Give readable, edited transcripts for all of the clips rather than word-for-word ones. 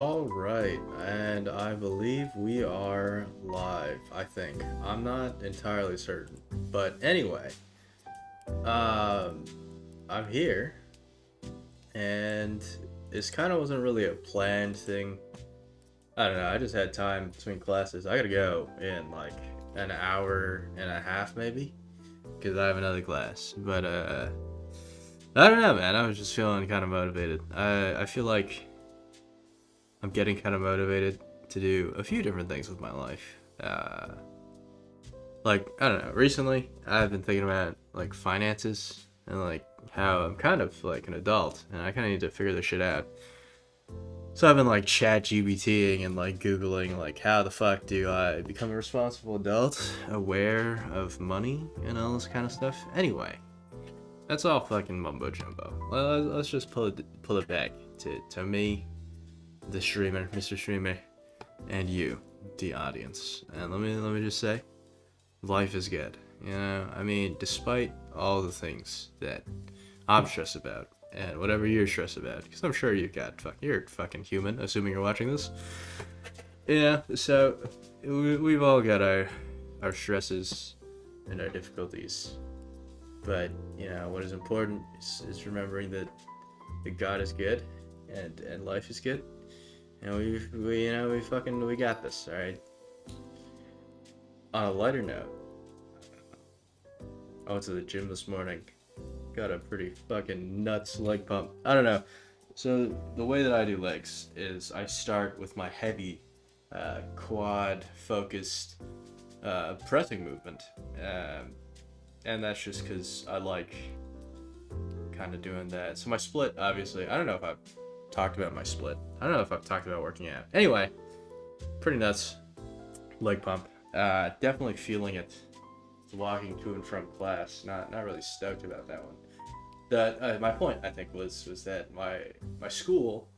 All right, and I believe we are live. I think I'm not entirely certain, but anyway, um, I'm here, and this kind of wasn't really a planned thing. I don't know. I just had time between classes. I gotta go in like an hour and a half, maybe, because I have another class. But I don't know, man. I was just feeling kind of motivated. I feel like I'm getting kind of motivated to do a few different things with my life. Like, I don't know, recently I've been thinking about like finances and like how I'm kind of like an adult and I kind of need to figure this shit out. So I've been like chat GBTing and like Googling like how the fuck do I become a responsible adult, aware of money and all this kind of stuff. Anyway, that's all fucking mumbo jumbo. Well, let's just pull it back to me, the streamer, Mr. Streamer, and you, the audience. And let me just say, life is good. You know, I mean, despite all the things that I'm stressed about, and whatever you're stressed about, because I'm sure you're a fucking human, assuming you're watching this. Yeah, so we've all got our stresses and our difficulties, but you know what is important is remembering that God is good, and life is good, and we got this. All right. On a lighter note, I went to the gym this morning. Got a pretty fucking nuts leg pump. I don't know. So the way that I do legs is I start with my heavy, quad focused pressing movement, and that's just because I like kind of doing that. So my split, obviously, I don't know if I've talked about my split. I don't know if I've talked about working out. Anyway, pretty nuts leg pump. Definitely feeling it walking to and from class. Not really stoked about that one. My point I think was that my school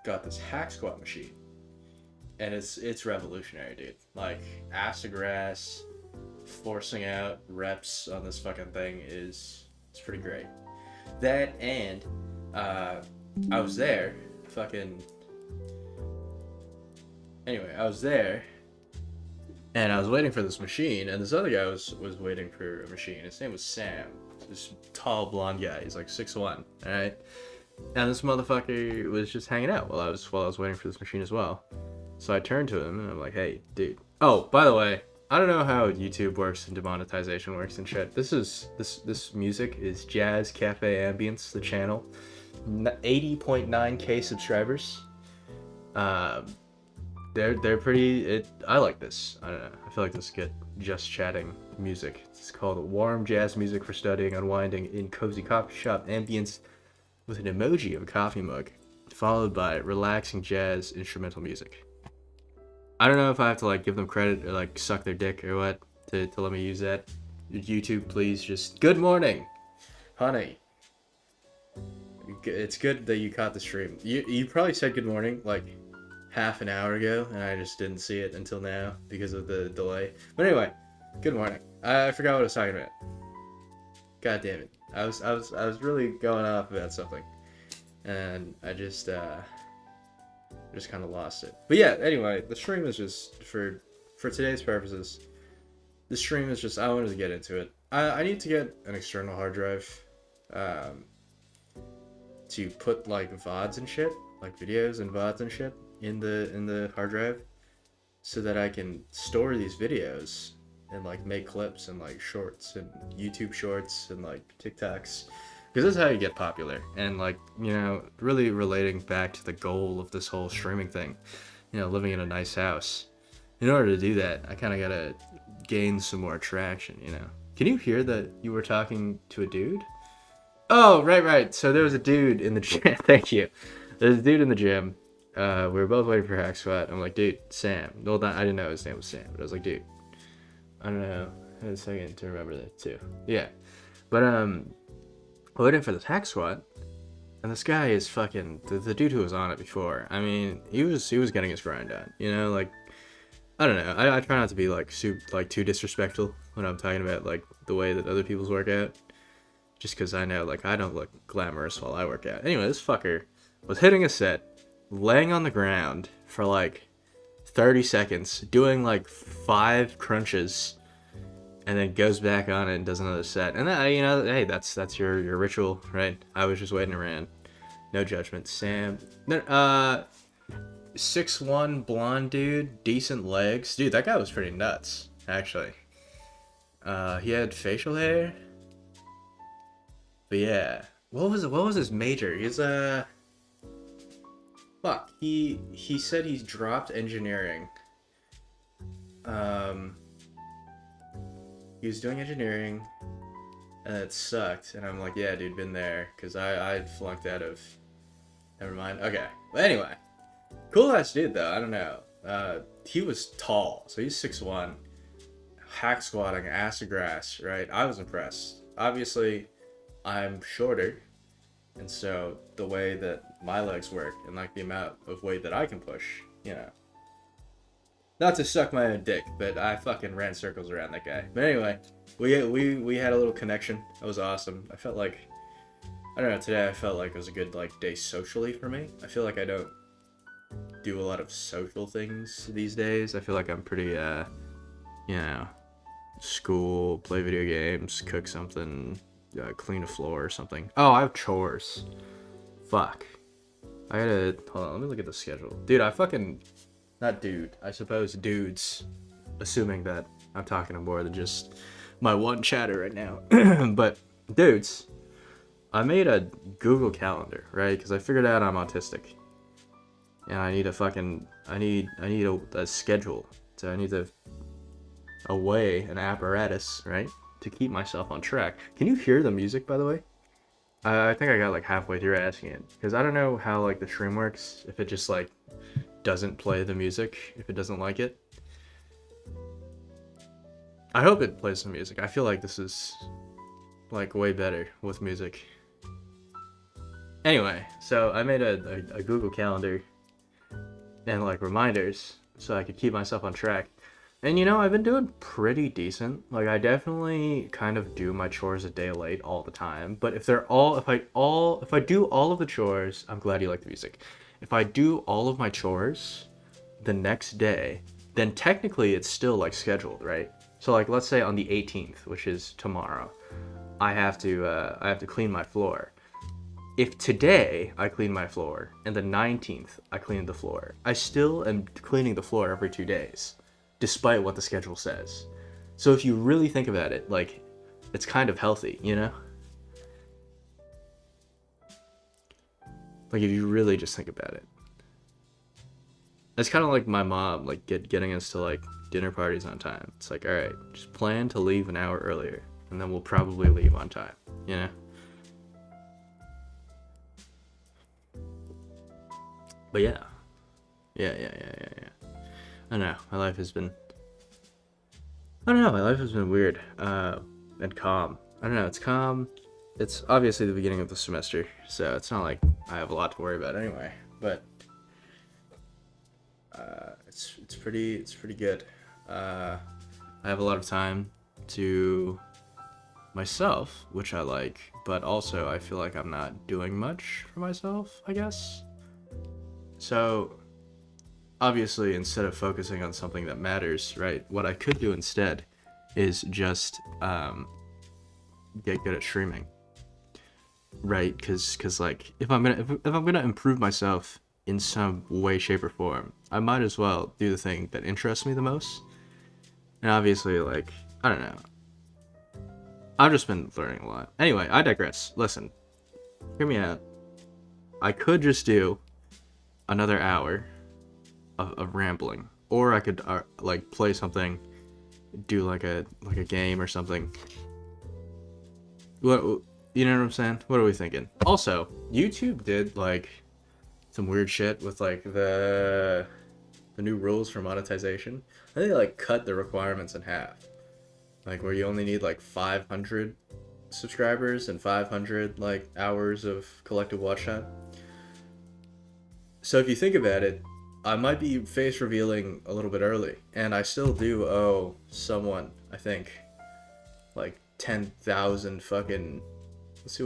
got this hack squat machine, and it's revolutionary, dude. Like ass to grass, forcing out reps on this fucking thing is it's pretty great. That and I was there, fucking. Anyway, I was there and I was waiting for this machine, and this other guy was waiting for a machine. His name was Sam. This tall blonde guy. He's like 6'1", all right? And this motherfucker was just hanging out while I was waiting for this machine as well. So I turned to him and I'm like, "Hey, dude. Oh, by the way, I don't know how YouTube works and demonetization works and shit. This music is Jazz Cafe Ambience, the channel. 80.9k subscribers. Um, they're pretty. I like this. I don't know. I feel like this is good. Just chatting music. It's called warm jazz music for studying, unwinding in cozy coffee shop ambience with an emoji of a coffee mug, followed by relaxing jazz instrumental music. I don't know if I have to like give them credit or like suck their dick or what to let me use that. YouTube, please just good morning, honey. It's good that you caught the stream. You probably said good morning like half an hour ago, and I just didn't see it until now because of the delay. But anyway, good morning. I forgot what I was talking about. God damn it. I was really going off about something, and I just kind of lost it. But yeah, anyway, the stream is just for today's purposes. The stream is just I wanted to get into it. I need to get an external hard drive, um, to put like VODs and shit, like videos and VODs and shit in the hard drive, so that I can store these videos and like make clips and like shorts and YouTube shorts and like TikToks, because this is how you get popular. And like, you know, really relating back to the goal of this whole streaming thing, you know, living in a nice house. In order to do that, I kind of gotta gain some more traction, you know. Can you hear that you were talking to a dude? Oh, right. So there was a dude in the gym. Thank you. There's a dude in the gym. We were both waiting for hack squat. I'm like, dude, Sam. Well, I didn't know his name was Sam, but I was like, dude, I don't know. I had a second to remember that too. Yeah, but waiting for this hack squat, and this guy is fucking the dude who was on it before. I mean, he was getting his grind on. You know, like I don't know. I try not to be like too disrespectful when I'm talking about like the way that other people's work out, just because I know like I don't look glamorous while I work out. Anyway, this fucker was hitting a set, laying on the ground for like 30 seconds, doing like 5 crunches, and then goes back on it and does another set. And that, hey, that's your ritual, right? I was just waiting around. No judgment. Sam, 6'1" blonde dude, decent legs. Dude, that guy was pretty nuts, actually. He had facial hair. But yeah. What was his major? He's fuck. He said he's dropped engineering. He was doing engineering and it sucked, and I'm like, yeah, dude, been there, because I'd flunked out of. Never mind. Okay. But anyway. Cool ass dude though, I don't know. He was tall, so he's 6'1", hack squatting, ass to grass, right? I was impressed. Obviously, I'm shorter, and so the way that my legs work and like the amount of weight that I can push, not to suck my own dick, but I fucking ran circles around that guy. But anyway, we had a little connection. That was awesome. I felt like, I don't know, today I felt like it was a good like day socially for me. I feel like I don't do a lot of social things these days. I feel like I'm pretty school, play video games, cook something, clean a floor or something. Oh, I have chores. Fuck. I gotta, hold on, let me look at the schedule. Dude, I suppose dudes, assuming that I'm talking to more than just my one chatter right now. But dudes, I made a Google Calendar, right? Because I figured out I'm autistic. And I need a schedule. So I need an apparatus, right? To keep myself on track. Can you hear the music, by the way? I think I got like halfway through asking it. Because I don't know how like the stream works. If it just like doesn't play the music. If it doesn't like it. I hope it plays some music. I feel like this is like way better with music. Anyway, so I made a Google Calendar and like reminders so I could keep myself on track. And I've been doing pretty decent. Like I definitely kind of do my chores a day late all the time. But if I do all of the chores, I'm glad you like the music. If I do all of my chores the next day, then technically it's still like scheduled, right? So like let's say on the 18th, which is tomorrow, I have to clean my floor. If today I clean my floor and the 19th I clean the floor, I still am cleaning the floor every 2 days, despite what the schedule says. So if you really think about it, like, it's kind of healthy, Like if you really just think about it. It's kind of like my mom, like getting us to like dinner parties on time. It's like, all right, just plan to leave an hour earlier, and then we'll probably leave on time, But yeah. I don't know. My life has been weird and calm. I don't know. It's calm. It's obviously the beginning of the semester, so it's not like I have a lot to worry about anyway. But it's pretty good. I have a lot of time to myself, which I like, but also I feel like I'm not doing much for myself, I guess. So, obviously, instead of focusing on something that matters, right, what I could do instead is just get good at streaming, right? Because like, if I'm gonna improve myself in some way, shape, or form, I might as well do the thing that interests me the most. And obviously, like, I don't know. I've just been learning a lot. Anyway, I digress. Listen, hear me out. I could just do another hour of rambling, or I could like play something, do like a game or something. What, you know what I'm saying? What are we thinking? Also, YouTube did like some weird shit with like the new rules for monetization. I think they like cut the requirements in half, like where you only need like 500 subscribers and 500 like hours of collective watch time. So if you think about it, I might be face revealing a little bit early, and I still do owe someone, I think, like 10,000 fucking. Let's see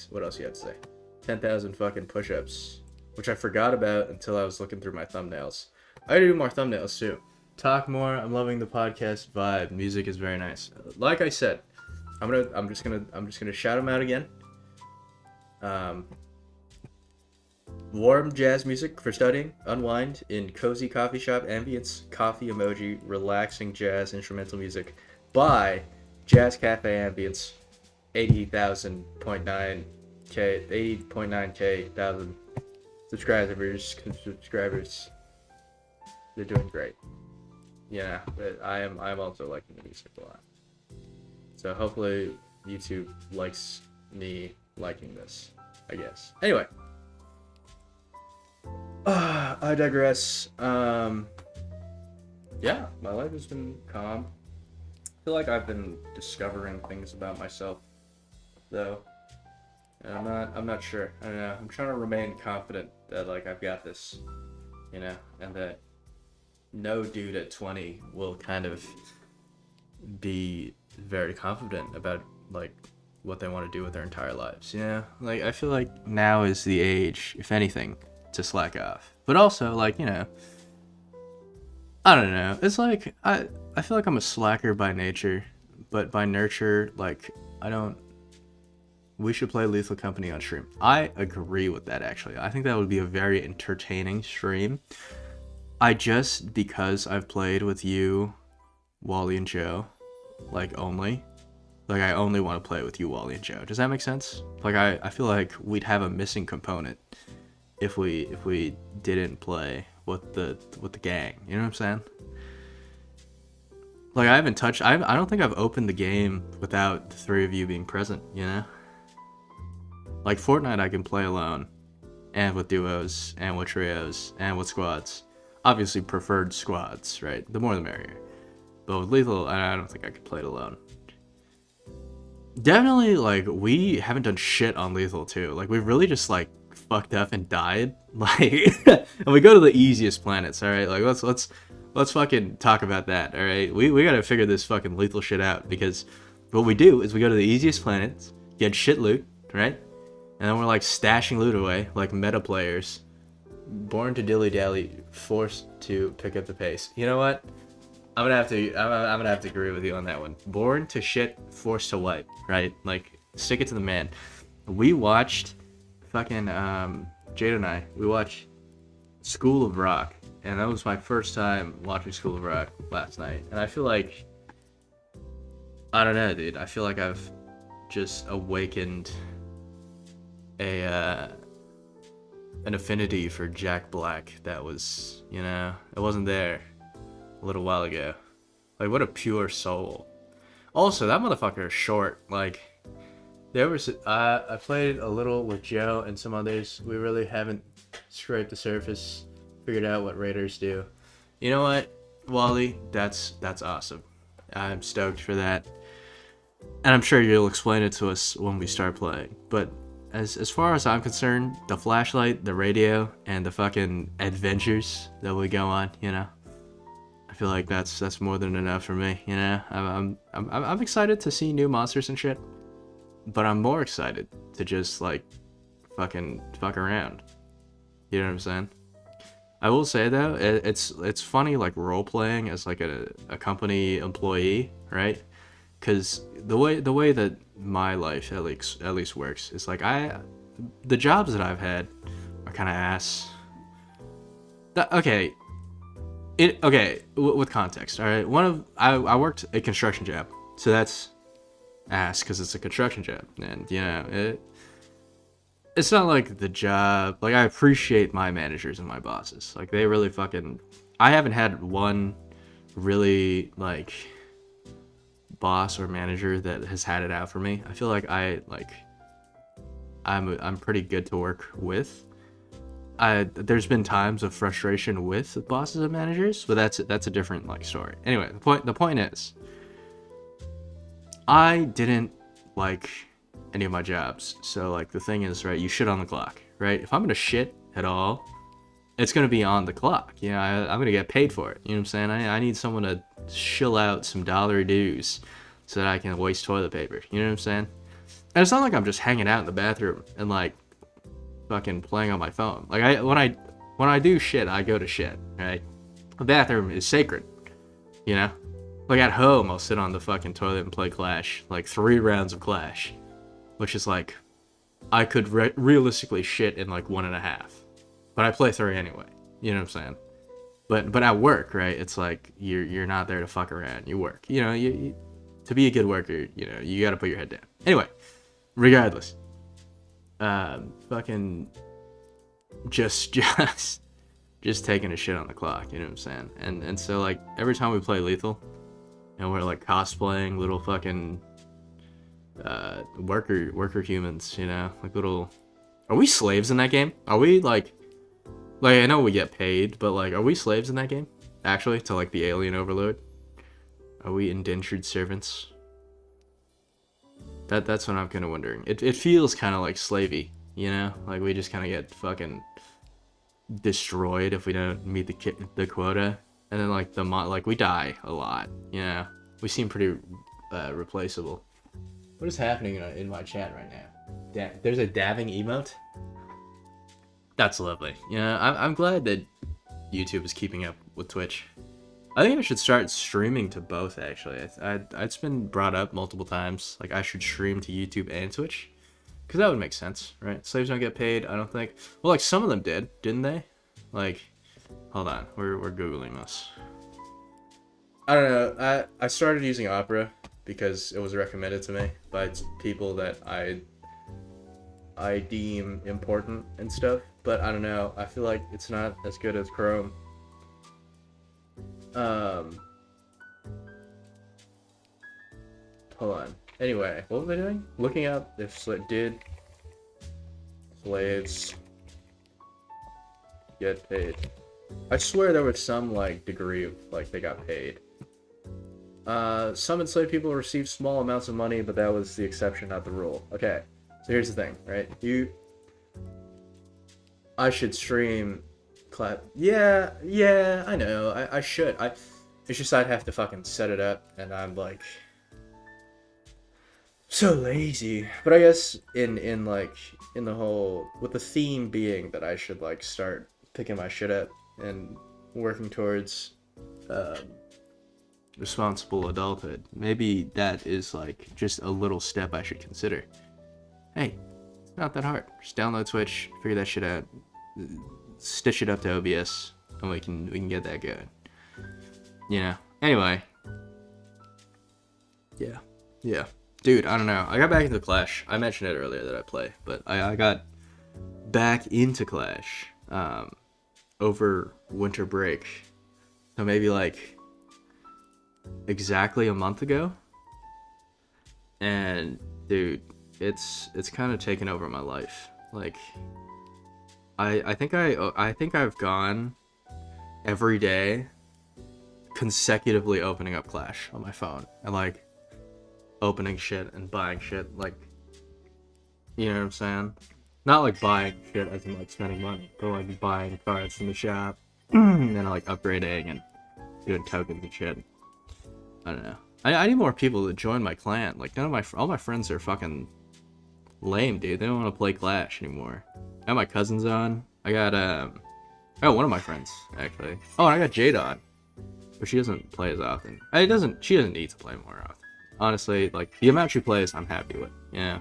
what else you have to say. 10,000 fucking push-ups which I forgot about until I was looking through my thumbnails. I gotta do more thumbnails too. Talk more. I'm loving the podcast vibe. Music is very nice. Like I said, I'm just gonna shout them out again. Warm jazz music for studying, unwind in cozy coffee shop ambience, coffee emoji, relaxing jazz instrumental music by Jazz Cafe Ambience, 80.9k thousand subscribers. They're doing great. Yeah, but I'm also liking the music a lot. So hopefully YouTube likes me liking this, I guess. Anyway. I digress. Yeah, my life has been calm. I feel like I've been discovering things about myself, though. And I'm not sure. I don't know. I'm trying to remain confident that, like, I've got this, you know, and that no dude at 20 will kind of be very confident about, like, what they want to do with their entire lives, you know? Like, I feel like now is the age, if anything, to slack off. But also, like, you know, I don't know. It's like, I feel like I'm a slacker by nature, but by nurture, like, we should play Lethal Company on stream. I agree with that, actually. I think that would be a very entertaining stream. Because I've played with you, Wally, and Joe, like, only. Like, I only want to play with you, Wally, and Joe. Does that make sense? Like, I feel like we'd have a missing component if we didn't play with the gang. You know what I'm saying? Like, I don't think I've opened the game without the three of you being present, you know? Like, Fortnite I can play alone, and with duos, and with trios, and with squads. Obviously preferred squads, right? The more the merrier. But with Lethal, I don't think I could play it alone. Definitely, like, we haven't done shit on Lethal too. Like, we've really just, like, fucked up and died. Like, and we go to the easiest planets, alright? Like, let's fucking talk about that, alright? We gotta figure this fucking Lethal shit out, because what we do is we go to the easiest planets, get shit loot, right? And then we're, like, stashing loot away, like meta players. Born to dilly-dally, forced to pick up the pace. You know what? I'm gonna have to agree with you on that one. Born to shit, forced to wipe, right? Like, stick it to the man. We watched fucking Jade and I, we watched School of Rock, and that was my first time watching School of Rock last night. And I feel like, I don't know, dude. I feel like I've just awakened an affinity for Jack Black that was, you know, it wasn't there a little while ago. Like, what a pure soul. Also, that motherfucker is short. Like, there was I played a little with Joe and some others. We really haven't scraped the surface, figured out what raiders do. You know what, Wally? That's awesome. I'm stoked for that, and I'm sure you'll explain it to us when we start playing. But as far as I'm concerned, the flashlight, the radio, and the fucking adventures that we go on, you know, I feel like that's more than enough for me. You know, I'm excited to see new monsters and shit, but I'm more excited to just, like, fucking fuck around. You know what I'm saying? I will say though, it's funny, like, role playing as, like, a company employee, right? Because the way that my life at least works is, like, the jobs that I've had are kind of ass. With context, all right. I worked a construction job, so that's ass because it's a construction job, and you know it's not like the job. Like, I appreciate my managers and my bosses. Like, they really fucking. I haven't had one really, like, boss or manager that has had it out for me. I feel like I'm pretty good to work with. There's been times of frustration with bosses and managers, but that's a different, like, story. Anyway, the point is, I didn't like any of my jobs. So, like, the thing is, right, you shit on the clock, right? If I'm gonna shit at all, it's gonna be on the clock. You know, I'm gonna get paid for it. You know what I'm saying? I need someone to shill out some dollar dues so that I can waste toilet paper. You know what I'm saying? And it's not like I'm just hanging out in the bathroom and, like, fucking playing on my phone. Like when I do shit, I go to shit, right? The bathroom is sacred, you know? Like at home, I'll sit on the fucking toilet and play Clash, like 3 rounds of Clash, which is like, I could realistically shit in like 1.5, but I play 3 anyway. You know what I'm saying? But at work, right? It's like you're not there to fuck around. You work. You know, you to be a good worker, you know, you got to put your head down. Anyway, regardless, fucking just taking a shit on the clock. You know what I'm saying? And so like every time we play Lethal, and we're like cosplaying little fucking worker humans, you know, like little. Are we slaves in that game? Are we like I know we get paid, but like, are we slaves in that game? Actually, to like the alien overload? Are we indentured servants? That's what I'm kind of wondering. It feels kind of like slavey, you know? Like we just kind of get fucking destroyed if we don't meet the quota, and then like we die a lot, you know? We seem pretty replaceable. What is happening in my chat right now? There's a dabbing emote? That's lovely. Yeah, I'm glad that YouTube is keeping up with Twitch. I think I should start streaming to both, actually. It's been brought up multiple times. Like, I should stream to YouTube and Twitch. Because that would make sense, right? Slaves don't get paid, I don't think. Well, like, some of them did, didn't they? Like, hold on. We're Googling this. I don't know. I started using Opera because it was recommended to me by people that I deem important and stuff, but I don't know. I feel like it's not as good as Chrome. Hold on. Anyway, what was I doing? Looking up if did slaves get paid. I swear there was some like degree of like they got paid. Some enslaved people received small amounts of money, but that was the exception, not the rule. Okay. So here's the thing, right? I should stream clap. Yeah, I know. I should. It's just I'd have to fucking set it up, and I'm like so lazy. But I guess in the whole, with the theme being that I should like start picking my shit up and working towards responsible adulthood. Maybe that is like just a little step I should consider. Hey, it's not that hard. Just download Twitch, figure that shit out, stitch it up to OBS, and we can get that going. You know. Anyway. Yeah. Dude, I don't know. I got back into Clash. I mentioned it earlier that I play, but I got back into Clash over winter break. So maybe like exactly a month ago. And dude, it's kind of taken over my life. Like I think I've gone every day consecutively opening up Clash on my phone and like opening shit and buying shit, like, you know what I'm saying? Not like buying shit as in like spending money, but like buying cards from the shop and then like upgrading and doing tokens and shit. I don't know. I need more people to join my clan. Like all my friends are fucking lame, dude. They don't want to play Clash anymore. I got my cousins on. I got one of my friends actually. Oh, and I got Jade on, but she doesn't play as often. She doesn't need to play more often. Honestly, like the amount she plays, I'm happy with. Yeah,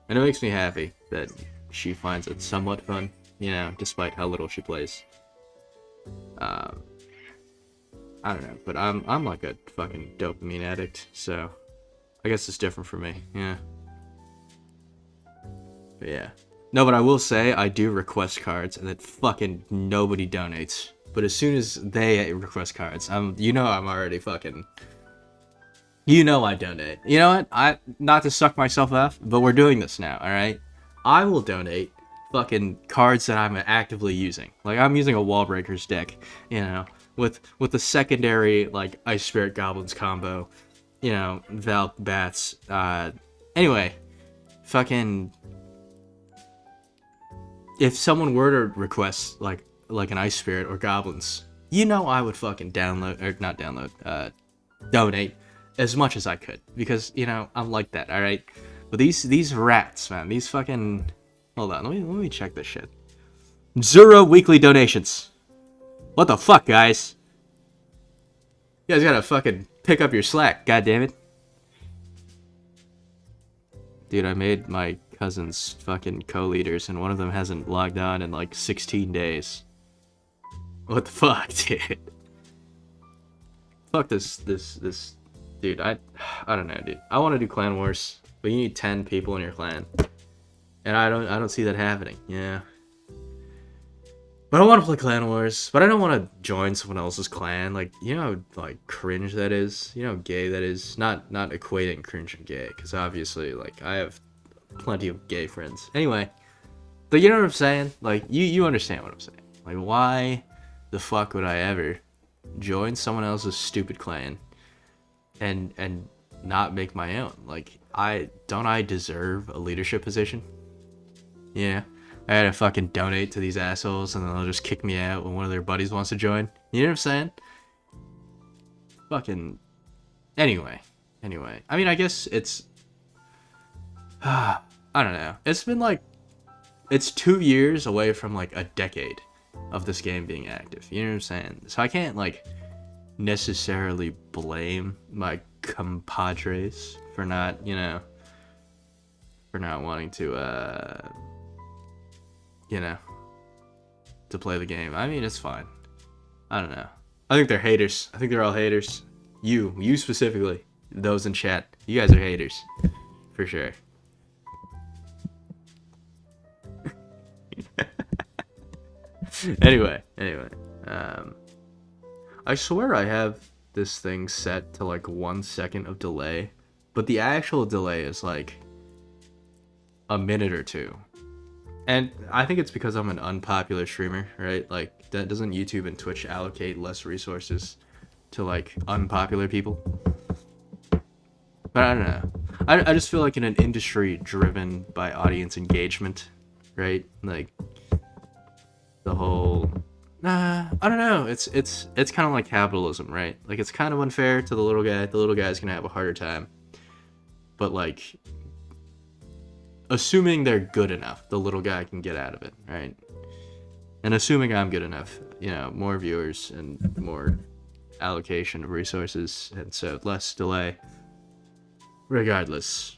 and it makes me happy that she finds it somewhat fun. You know, despite how little she plays. I don't know, but I'm like a fucking dopamine addict, so I guess it's different for me. Yeah. But yeah. No, but I will say I do request cards, and that fucking nobody donates. But as soon as they request cards, I'm already fucking. You know I donate. You know what? Not to suck myself up, but we're doing this now. All right. I will donate fucking cards that I'm actively using. Like I'm using a Wallbreakers deck. You know, with the secondary like Ice Spirit Goblins combo. You know, Valk Bats. Anyway, fucking. If someone were to request like an Ice Spirit or Goblins, you know I would fucking donate as much as I could, because you know I'm like that. All right, but these rats, man, these fucking Hold on, let me check this shit. 0 weekly donations. What the fuck, guys? You guys gotta fucking pick up your slack, goddammit. Dude, I made my cousins fucking co-leaders, and one of them hasn't logged on in like 16 days. What the fuck, dude? Fuck this, dude. I don't know, dude. I want to do Clan Wars, but you need 10 people in your clan, and I don't see that happening. Yeah. But I want to play Clan Wars, but I don't want to join someone else's clan. Like, you know how, like, cringe that is? You know how gay that is? Not equating cringe and gay, because obviously, like, I have plenty of gay friends. Anyway, but you know what I'm saying? Like, you understand what I'm saying. Like, why the fuck would I ever join someone else's stupid clan and not make my own? Like, I deserve a leadership position? Yeah. I gotta fucking donate to these assholes and then they'll just kick me out when one of their buddies wants to join. You know what I'm saying? Fucking... Anyway. I mean, I guess it's... I don't know. It's been like... It's 2 years away from like a decade of this game being active. You know what I'm saying? So I can't like necessarily blame my compadres for not, you know... For not wanting to, you know, to play the game. I mean, it's fine. I don't know. I think they're haters. I think they're all haters. You specifically. Those in chat. You guys are haters. For sure. Anyway. I swear I have this thing set to like 1 second of delay, but the actual delay is like a minute or two. And I think it's because I'm an unpopular streamer, right? Like, doesn't YouTube and Twitch allocate less resources to, like, unpopular people? But I don't know. I just feel like in an industry driven by audience engagement, right? Like, the whole... I don't know. It's kind of like capitalism, right? Like, it's kind of unfair to the little guy. The little guy's gonna have a harder time. But, like... Assuming they're good enough, the little guy can get out of it, right? And assuming I'm good enough, you know, more viewers and more allocation of resources, and so less delay. Regardless,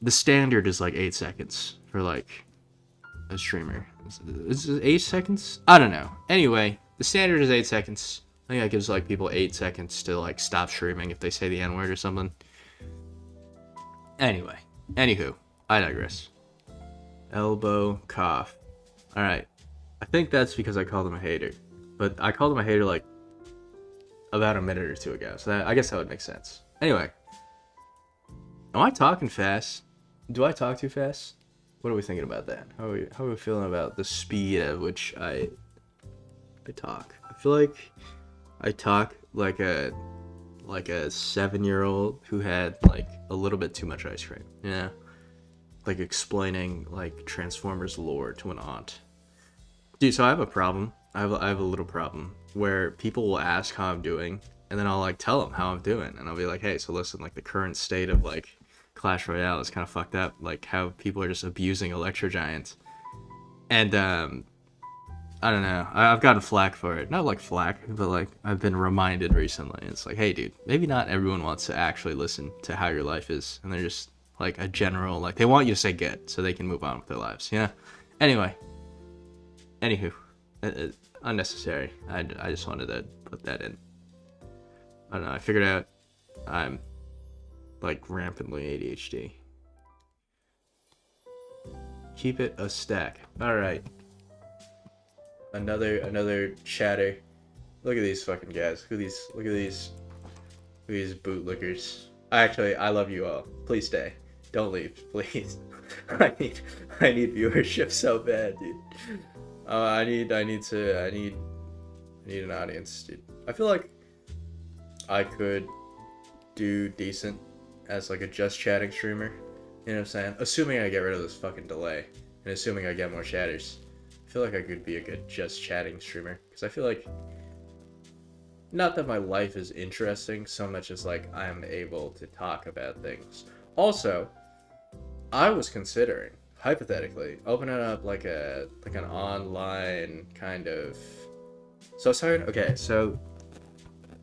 the standard is like 8 seconds for like a streamer. Is it 8 seconds? I don't know. Anyway, the standard is 8 seconds. I think that gives like people 8 seconds to like stop streaming if they say the N-word or something. Anyway, anywho. I digress. Elbow cough. Alright. I think that's because I called him a hater. But I called him a hater like about a minute or two ago. So I guess that would make sense. Anyway. Am I talking fast? Do I talk too fast? What are we thinking about that? How are we feeling about the speed at which I talk? I feel like I talk like a 7-year-old who had like a little bit too much ice cream. You know? Like explaining like Transformers lore to an aunt. Dude, so I have a problem. I have a little problem where people will ask how I'm doing, and then I'll like tell them how I'm doing, and I'll be like, hey, so listen, like the current state of like Clash Royale is kind of fucked up. Like how people are just abusing Electro Giant, and I don't know. I've gotten flack for it. Not like flack, but like I've been reminded recently. It's like, hey, dude, maybe not everyone wants to actually listen to how your life is, and they're just like a general, like they want you to say good so they can move on with their lives. Yeah. Anyway. Anywho. Unnecessary. I just wanted to put that in. I don't know. I figured out I'm like rampantly ADHD. Keep it a stack. All right. Another chatter. Look at these fucking guys. Look at these bootlickers. I love you all. Please stay. Don't leave, please. I need viewership so bad, dude. I need an audience, dude. I feel like I could do decent as like a just chatting streamer. You know what I'm saying? Assuming I get rid of this fucking delay and assuming I get more chatters. I feel like I could be a good just chatting streamer because I feel like not that my life is interesting so much as like I'm able to talk about things. Also, I was considering hypothetically, opening up like an online kind of. So sorry. Okay, so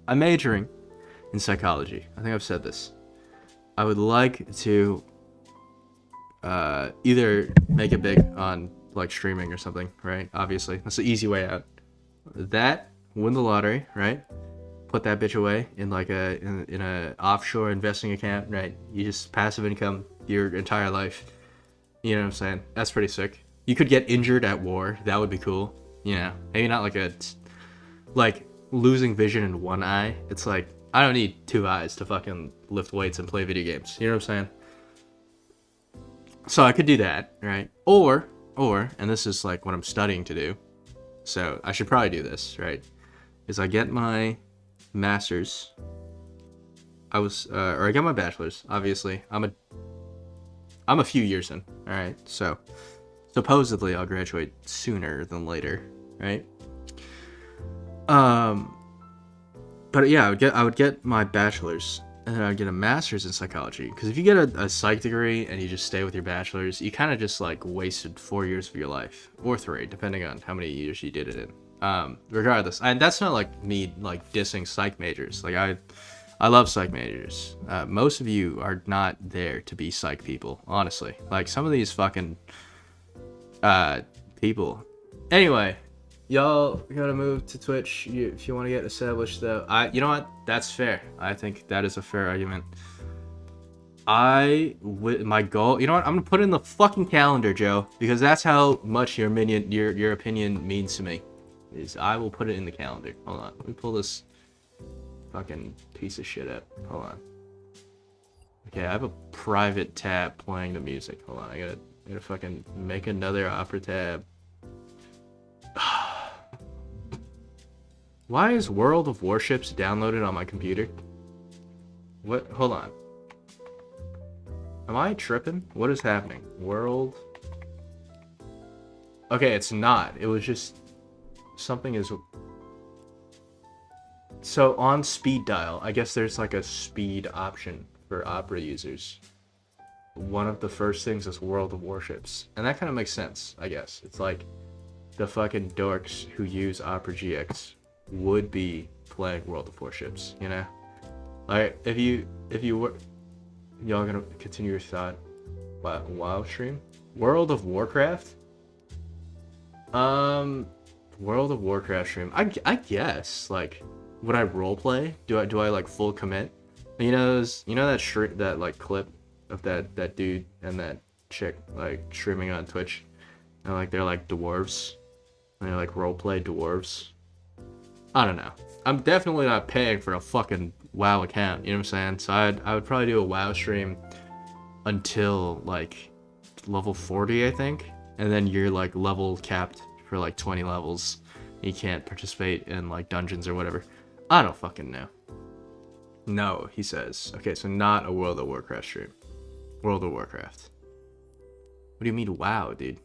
I'm majoring in psychology. I think I've said this. I would like to either make it big on like streaming or something, right? Obviously, that's the easy way out. That, win the lottery, right? Put that bitch away in like in a offshore investing account, right? You just passive income your entire life. You know what I'm saying? That's pretty sick. You could get injured at war. That would be cool. You know, maybe not like losing vision in one eye. It's like I don't need two eyes to fucking lift weights and play video games. You know what I'm saying? So I could do that, right? Or, and this is like what I'm studying to do. So I should probably do this, right? Is I get my master's. Or I got my bachelor's. Obviously, I'm a few years in. All right, so supposedly I'll graduate sooner than later, right? But yeah, I would get my bachelor's, and then I would get a master's in psychology. Because if you get a psych degree and you just stay with your bachelor's, you kind of just like wasted 4 years of your life, or 3, depending on how many years you did it in. Regardless, and that's not like me like dissing psych majors. Like I love psych majors. Most of you are not there to be psych people, honestly. Like some of these fucking people. Anyway, y'all gotta move to Twitch if you want to get established, though. You know what? That's fair. I think that is a fair argument. My goal. You know what? I'm gonna put it in the fucking calendar, Joe, because that's how much your opinion means to me. Is I will put it in the calendar. Hold on. Let me pull this fucking piece of shit up. Hold on. Okay, I have a private tab playing the music. Hold on. I gotta fucking make another Opera tab. Why is World of Warships downloaded on my computer? What? Hold on. Am I tripping? What is happening? World. Okay, it's not. It was just something is. So on speed dial, I guess there's like a speed option for Opera users. One of the first things is World of Warships, and that kind of makes sense, I guess. It's like the fucking dorks who use Opera GX would be playing World of Warships, you know? Like, if you were... Y'all gonna continue your thought? WoW stream? World of Warcraft? World of Warcraft stream. I guess, like, would I roleplay? Do I like full commit? You know that like clip of that dude and that chick like streaming on Twitch, and like they're like dwarves, and they like roleplay dwarves. I don't know. I'm definitely not paying for a fucking WoW account. You know what I'm saying? So I would probably do a WoW stream until like level 40, I think, and then you're like level capped for like 20 levels. You can't participate in like dungeons or whatever. I don't fucking know. No, he says. Okay, so not a World of Warcraft stream. World of Warcraft. What do you mean, WoW, dude?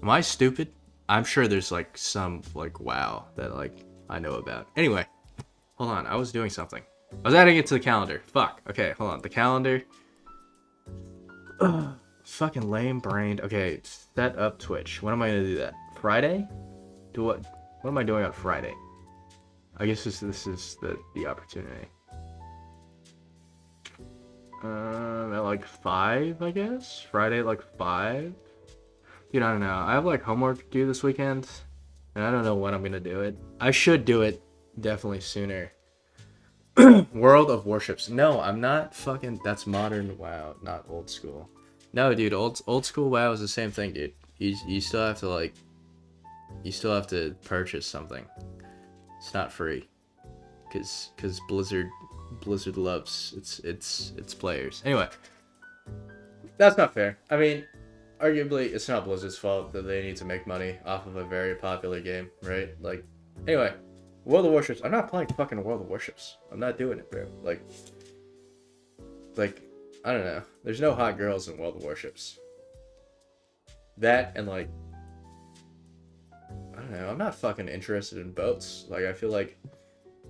Am I stupid? I'm sure there's like some like WoW that like I know about. Anyway, hold on. I was doing something. I was adding it to the calendar. Fuck. Okay, hold on. The calendar. Ugh, fucking lame brained. Okay, set up Twitch. When am I gonna do that? Friday? Do what? What am I doing on Friday? I guess this is the opportunity. At like 5, I guess? Friday at like 5? Dude, I don't know. I have like homework to do this weekend, and I don't know when I'm gonna do it. I should do it definitely sooner. World of Warships. No, I'm not fucking... That's modern WoW, not old school. No, dude, old school WoW is the same thing, dude. You still have to like... You still have to purchase something. It's not free. Cause Blizzard loves its players. Anyway. That's not fair. I mean, arguably, it's not Blizzard's fault that they need to make money off of a very popular game, right? Like, anyway, World of Warships. I'm not playing fucking World of Warships. I'm not doing it, bro. Like, I don't know. There's no hot girls in World of Warships. That and like, I don't know. I'm not fucking interested in boats. Like, I feel like,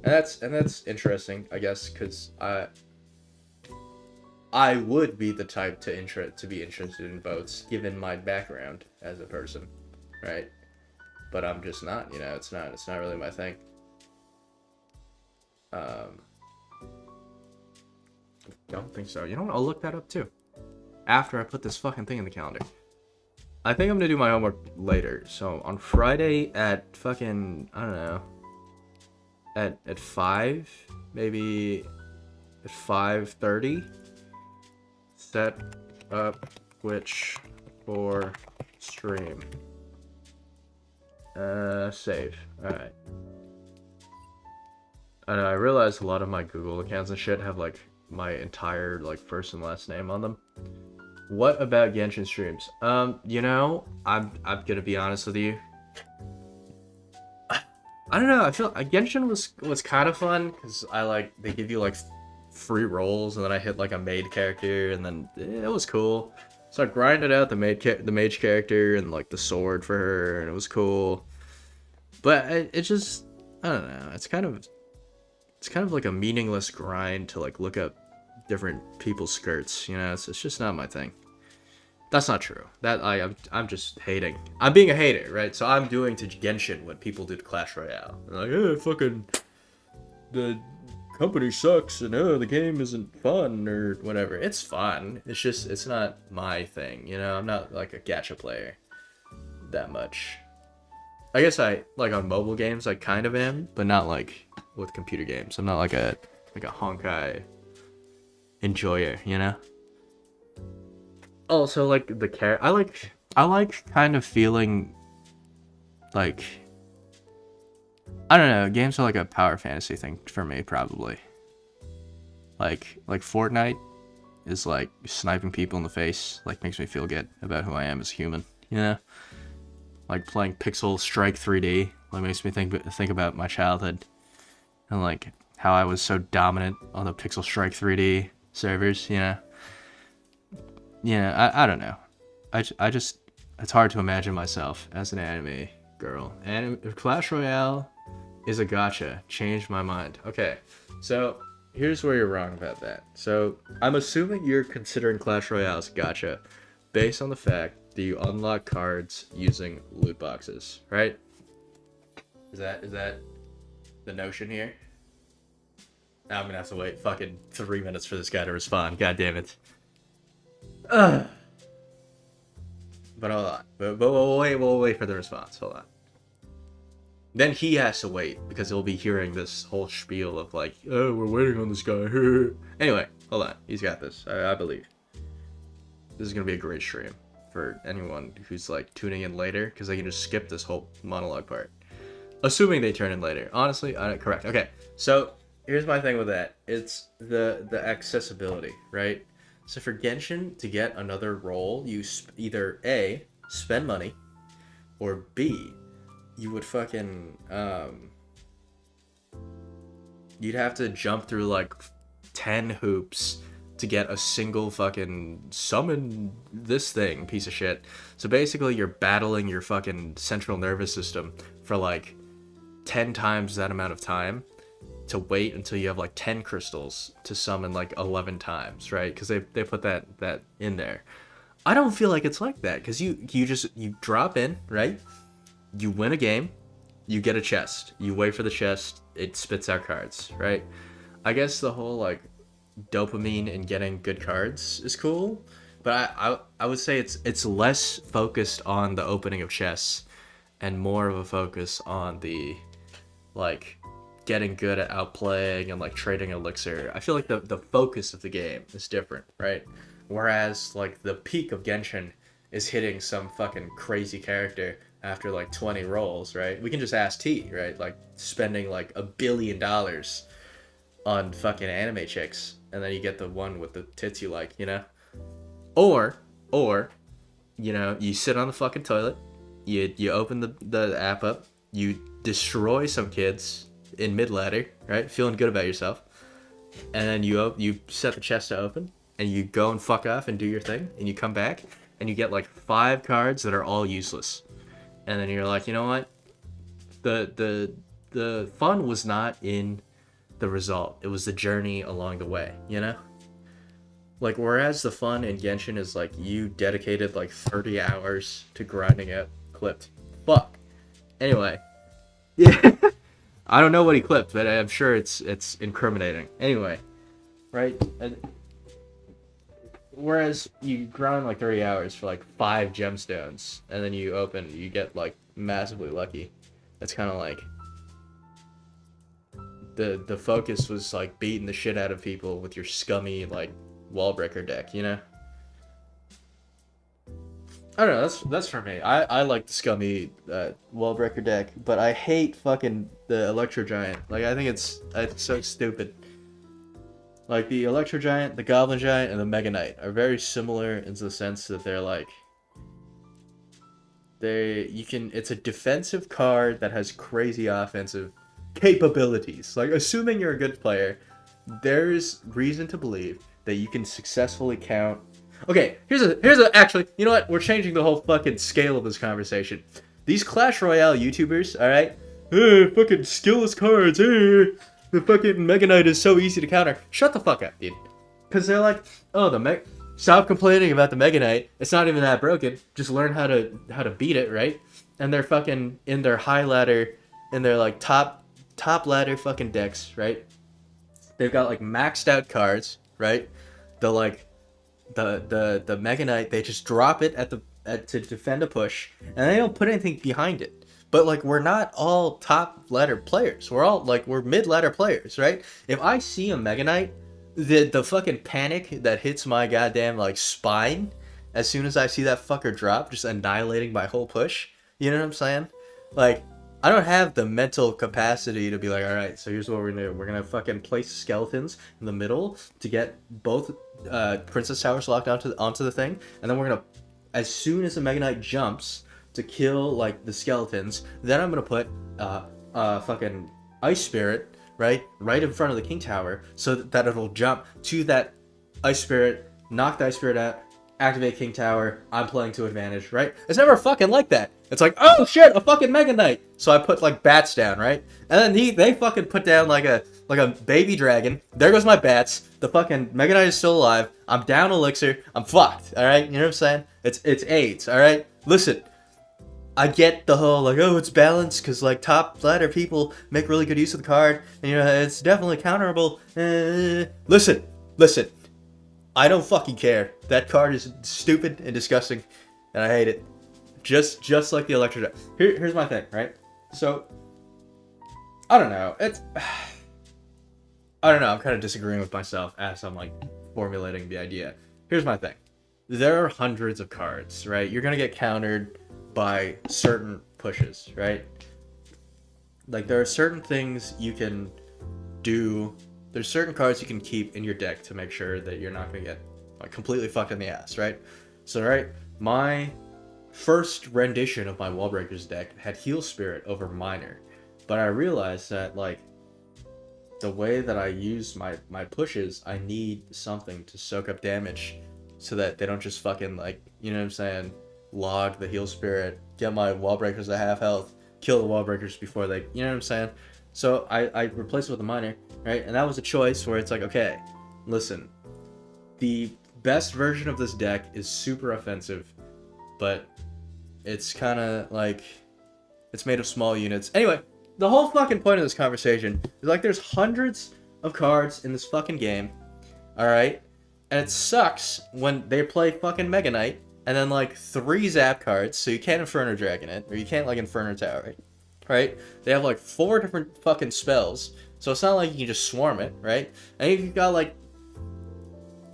and that's interesting, I guess, because I would be the type to be interested in boats, given my background as a person, right? But I'm just not. It's not really my thing. Um, don't think so. You know what? I'll look that up too after I put this fucking thing in the calendar. I think I'm gonna do my homework later. So on Friday at fucking, I don't know, at 5, maybe at 5:30, set up Twitch for stream. Save. Alright. I realize a lot of my Google accounts and shit have like my entire like first and last name on them. What about Genshin streams? I'm gonna be honest with you. I don't know. I feel Genshin was kind of fun because they give you like free rolls, and then I hit like a maid character, and then it was cool. So I grinded out the mage character and like the sword for her, and it was cool. But it just, I don't know. It's kind of like a meaningless grind to like look up different people's skirts. It's just not my thing. That's not true. I'm just hating. I'm being a hater, right? So I'm doing to Genshin what people do to Clash Royale. They're like, fucking the company sucks, and the game isn't fun or whatever. It's fun. It's not my thing. I'm not like a gacha player that much. I guess I like on mobile games I kind of am, but not like with computer games. I'm not like a Honkai enjoyer, Also, like I like kind of feeling like, I don't know, games are like a power fantasy thing for me probably. Like Fortnite is like sniping people in the face, like makes me feel good about who I am as a human, Like playing Pixel Strike 3D, like makes me think about my childhood and like how I was so dominant on the Pixel Strike 3D servers, I don't know. I just, it's hard to imagine myself as an anime girl. And Clash Royale is a gacha. Changed my mind. Okay, so here's where you're wrong about that. So I'm assuming you're considering Clash Royale as a gacha based on the fact that you unlock cards using loot boxes, right? Is that the notion here? Now I'm gonna have to wait fucking 3 minutes for this guy to respond. God damn it. But hold on. But we'll wait for the response. Hold on. Then he has to wait because he'll be hearing this whole spiel of like, oh, we're waiting on this guy. Anyway, hold on. He's got this. I believe. This is gonna be a great stream for anyone who's like tuning in later because they can just skip this whole monologue part. Assuming they turn in later. Honestly, correct. Okay, so here's my thing with that. It's the accessibility, right? So for Genshin to get another role, you either A, spend money, or B, you would fucking, you'd have to jump through like 10 hoops to get a single fucking summon this thing piece of shit. So basically you're battling your fucking central nervous system for like 10 times that amount of time to wait until you have like 10 crystals to summon like 11 times, right? Because they put that in there. I don't feel like it's like that because you drop in, right? You win a game, you get a chest, you wait for the chest, it spits out cards, right? I guess the whole like dopamine in getting good cards is cool, but I would say it's less focused on the opening of chests and more of a focus on the like getting good at outplaying and like trading elixir. I feel like the focus of the game is different, right? Whereas like the peak of Genshin is hitting some fucking crazy character after like 20 rolls, right? We can just ask T, right? Like spending like $1 billion on fucking anime chicks, and then you get the one with the tits you like, Or, you sit on the fucking toilet, you open the app up, you destroy some kids in mid-ladder, right? Feeling good about yourself. And then you set the chest to open, and you go and fuck off and do your thing, and you come back, and you get like 5 cards that are all useless. And then you're like, you know what? The fun was not in the result. It was the journey along the way, Like, whereas the fun in Genshin is like you dedicated like 30 hours to grinding out clipped. Fuck. Anyway. Yeah. I don't know what he clipped, but I'm sure it's incriminating. Anyway, right? And whereas you grind like 30 hours for like 5 gemstones, and then you get like massively lucky. That's kind of like the focus was like beating the shit out of people with your scummy like wall breaker deck, you know? I don't know. That's for me. I like the scummy wall breaker deck, but I hate fucking the Electro Giant. Like, I think it's so stupid. Like, the Electro Giant, the Goblin Giant, and the Mega Knight are very similar in the sense that they're like it's a defensive card that has crazy offensive capabilities. Like, assuming you're a good player, there's reason to believe that you can successfully count. Okay, here's a actually, you know what? We're changing the whole fucking scale of this conversation. These Clash Royale YouTubers, alright? Fucking skillless cards, the fucking Mega Knight is so easy to counter. Shut the fuck up, dude. Because they're like, oh, stop complaining about the Mega Knight. It's not even that broken. Just learn how to beat it, right? And they're fucking in their high ladder, in their like top ladder fucking decks, right? They've got like maxed out cards, right? The Mega Knight, they just drop it to defend a push, and they don't put anything behind it. But like, we're not all top ladder players. We're mid ladder players, right? If I see a Mega Knight, the fucking panic that hits my goddamn like spine as soon as I see that fucker drop, just annihilating my whole push. You know what I'm saying? Like, I don't have the mental capacity to be like, all right, so here's what we're gonna do. We're gonna fucking place skeletons in the middle to get both Princess Towers locked onto the thing, and then we're gonna, as soon as the Mega Knight jumps to kill like the skeletons, then I'm gonna put fucking Ice Spirit right in front of the King Tower, so that it'll jump to that Ice Spirit, knock the Ice Spirit out, activate King Tower, I'm playing to advantage, right? It's never fucking like that. It's like, oh shit, a fucking Mega Knight. So I put like bats down, right? And then they fucking put down like a baby dragon. There goes my bats. The fucking Mega Knight is still alive. I'm down elixir. I'm fucked. All right, you know what I'm saying? It's AIDS. All right, listen. I get the whole like, oh, it's balanced because like top ladder people make really good use of the card, and you know it's definitely counterable. Listen. I don't fucking care. That card is stupid and disgusting, and I hate it. Just like the Electro Giant. Here's my thing, right? So, I don't know. I don't know. I'm kind of disagreeing with myself as I'm like formulating the idea. Here's my thing. There are hundreds of cards, right? You're gonna get countered by certain pushes, right? Like, there are certain things you can do. There's certain cards you can keep in your deck to make sure that you're not gonna get like completely fucked in the ass, right? So, right, my first rendition of my Wallbreakers deck had Heal Spirit over Miner, but I realized that like the way that I use my pushes, I need something to soak up damage so that they don't just fucking like, you know what I'm saying, log the Heal Spirit, get my Wallbreakers at half health, kill the Wallbreakers before they, you know what I'm saying? So I replaced it with a Miner, right? And that was a choice where it's like, okay, listen, the best version of this deck is super offensive, but it's kind of like, it's made of small units. Anyway, the whole fucking point of this conversation is like, there's hundreds of cards in this fucking game, alright? And it sucks when they play fucking Mega Knight, and then like 3 zap cards, so you can't Inferno Dragon it, or you can't like Inferno Tower it, right? They have like 4 different fucking spells, so it's not like you can just swarm it, right? And you've got like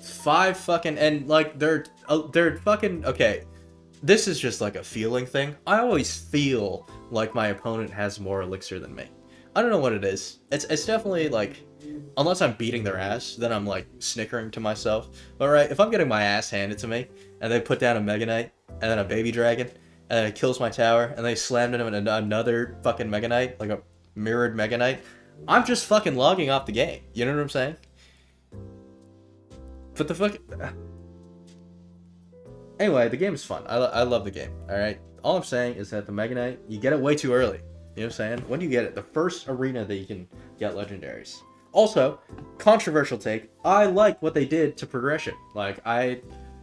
5 fucking, and like they're fucking, okay, this is just like a feeling thing. I always feel like my opponent has more elixir than me. I don't know what it is. It's definitely like, unless I'm beating their ass, then I'm like snickering to myself. But right, if I'm getting my ass handed to me, and they put down a Mega Knight, and then a Baby Dragon, and then it kills my tower, and they slammed into another fucking Mega Knight, like a mirrored Mega Knight, I'm just fucking logging off the game. You know what I'm saying? But the fuck... Anyway, the game is fun. I love the game, alright? All I'm saying is that the Mega Knight, you get it way too early. You know what I'm saying? When do you get it? The first arena that you can get legendaries. Also, controversial take. I like what they did to progression. Like I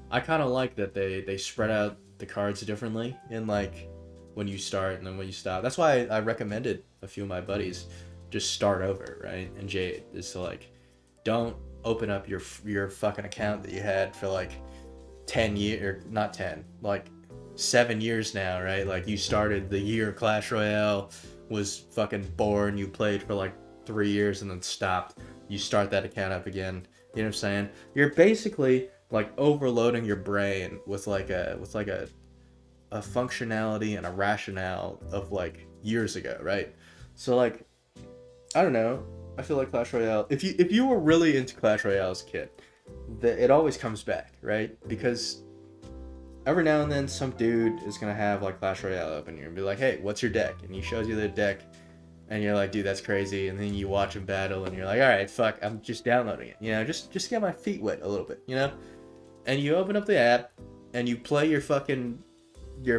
kind of like that they spread out the cards differently in like when you start and then when you stop. That's why I recommended a few of my buddies just start over, right? And Jade is to like don't open up your fucking account that you had for like 10 years, or not 10, like 7 years now, right? Like you started the year Clash Royale was fucking born, you played for like 3 years and then stopped. You start that account up again. You know what I'm saying? You're basically like overloading your brain with like a functionality and a rationale of like years ago, right? So like I don't know. I feel like Clash Royale. If you were really into Clash Royale as a kid, it always comes back, right? Because every now and then some dude is gonna have like Clash Royale open here and be like, "Hey, what's your deck?" And he shows you the deck, and you're like, "Dude, that's crazy." And then you watch him battle, and you're like, "All right, fuck, I'm just downloading it, you know, just get my feet wet a little bit, you know." And you open up the app, and you play your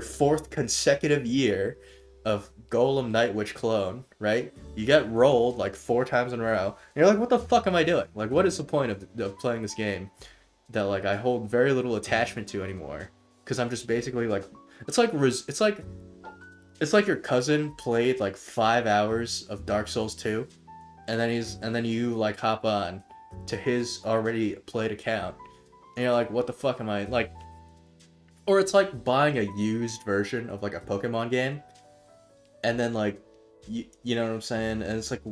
fourth consecutive year of Golem Night Witch clone, right? You get rolled like 4 times in a row. And you're like, what the fuck am I doing? Like, what is the point of playing this game that like I hold very little attachment to anymore? Because I'm just basically like, it's like your cousin played like 5 hours of Dark Souls 2, and then you like hop on to his already played account, and you're like, what the fuck am I like? Or it's like buying a used version of like a Pokemon game, and then like, you know what I'm saying? And it's like,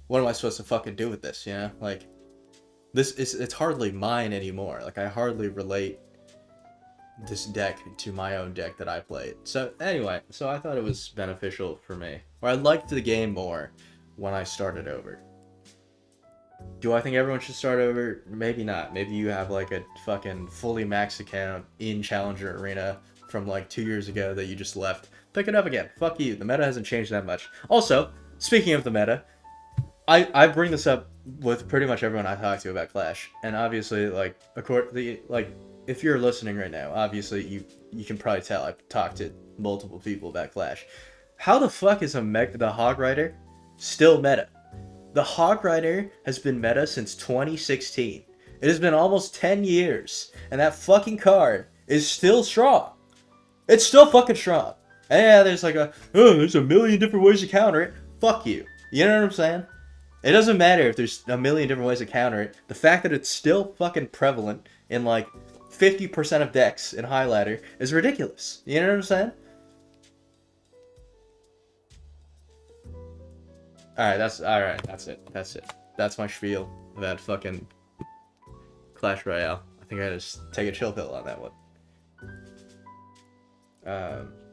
what am I supposed to fucking do with this? You know, like, it's hardly mine anymore. Like I hardly relate this deck to my own deck that I played. So anyway, so I thought it was beneficial for me, or I liked the game more when I started over. Do I think everyone should start over? Maybe not. Maybe you have like a fucking fully maxed account in Challenger Arena from like 2 years ago that you just left. Pick it up again. Fuck you. The meta hasn't changed that much. Also, speaking of the meta, I bring this up with pretty much everyone I talk to about Clash, and obviously like if you're listening right now, obviously you can probably tell I've talked to multiple people about Clash. How the fuck is the Hog Rider still meta? The Hog Rider has been meta since 2016. It has been almost 10 years, and that fucking card is still strong. It's still fucking strong. And yeah, there's a million different ways to counter it. Fuck you. You know what I'm saying? It doesn't matter if there's a million different ways to counter it. The fact that it's still fucking prevalent in like 50% of decks in High Ladder is ridiculous. You know what I'm saying? Alright, that's it. That's my spiel about fucking Clash Royale. I think I just take a chill pill on that one.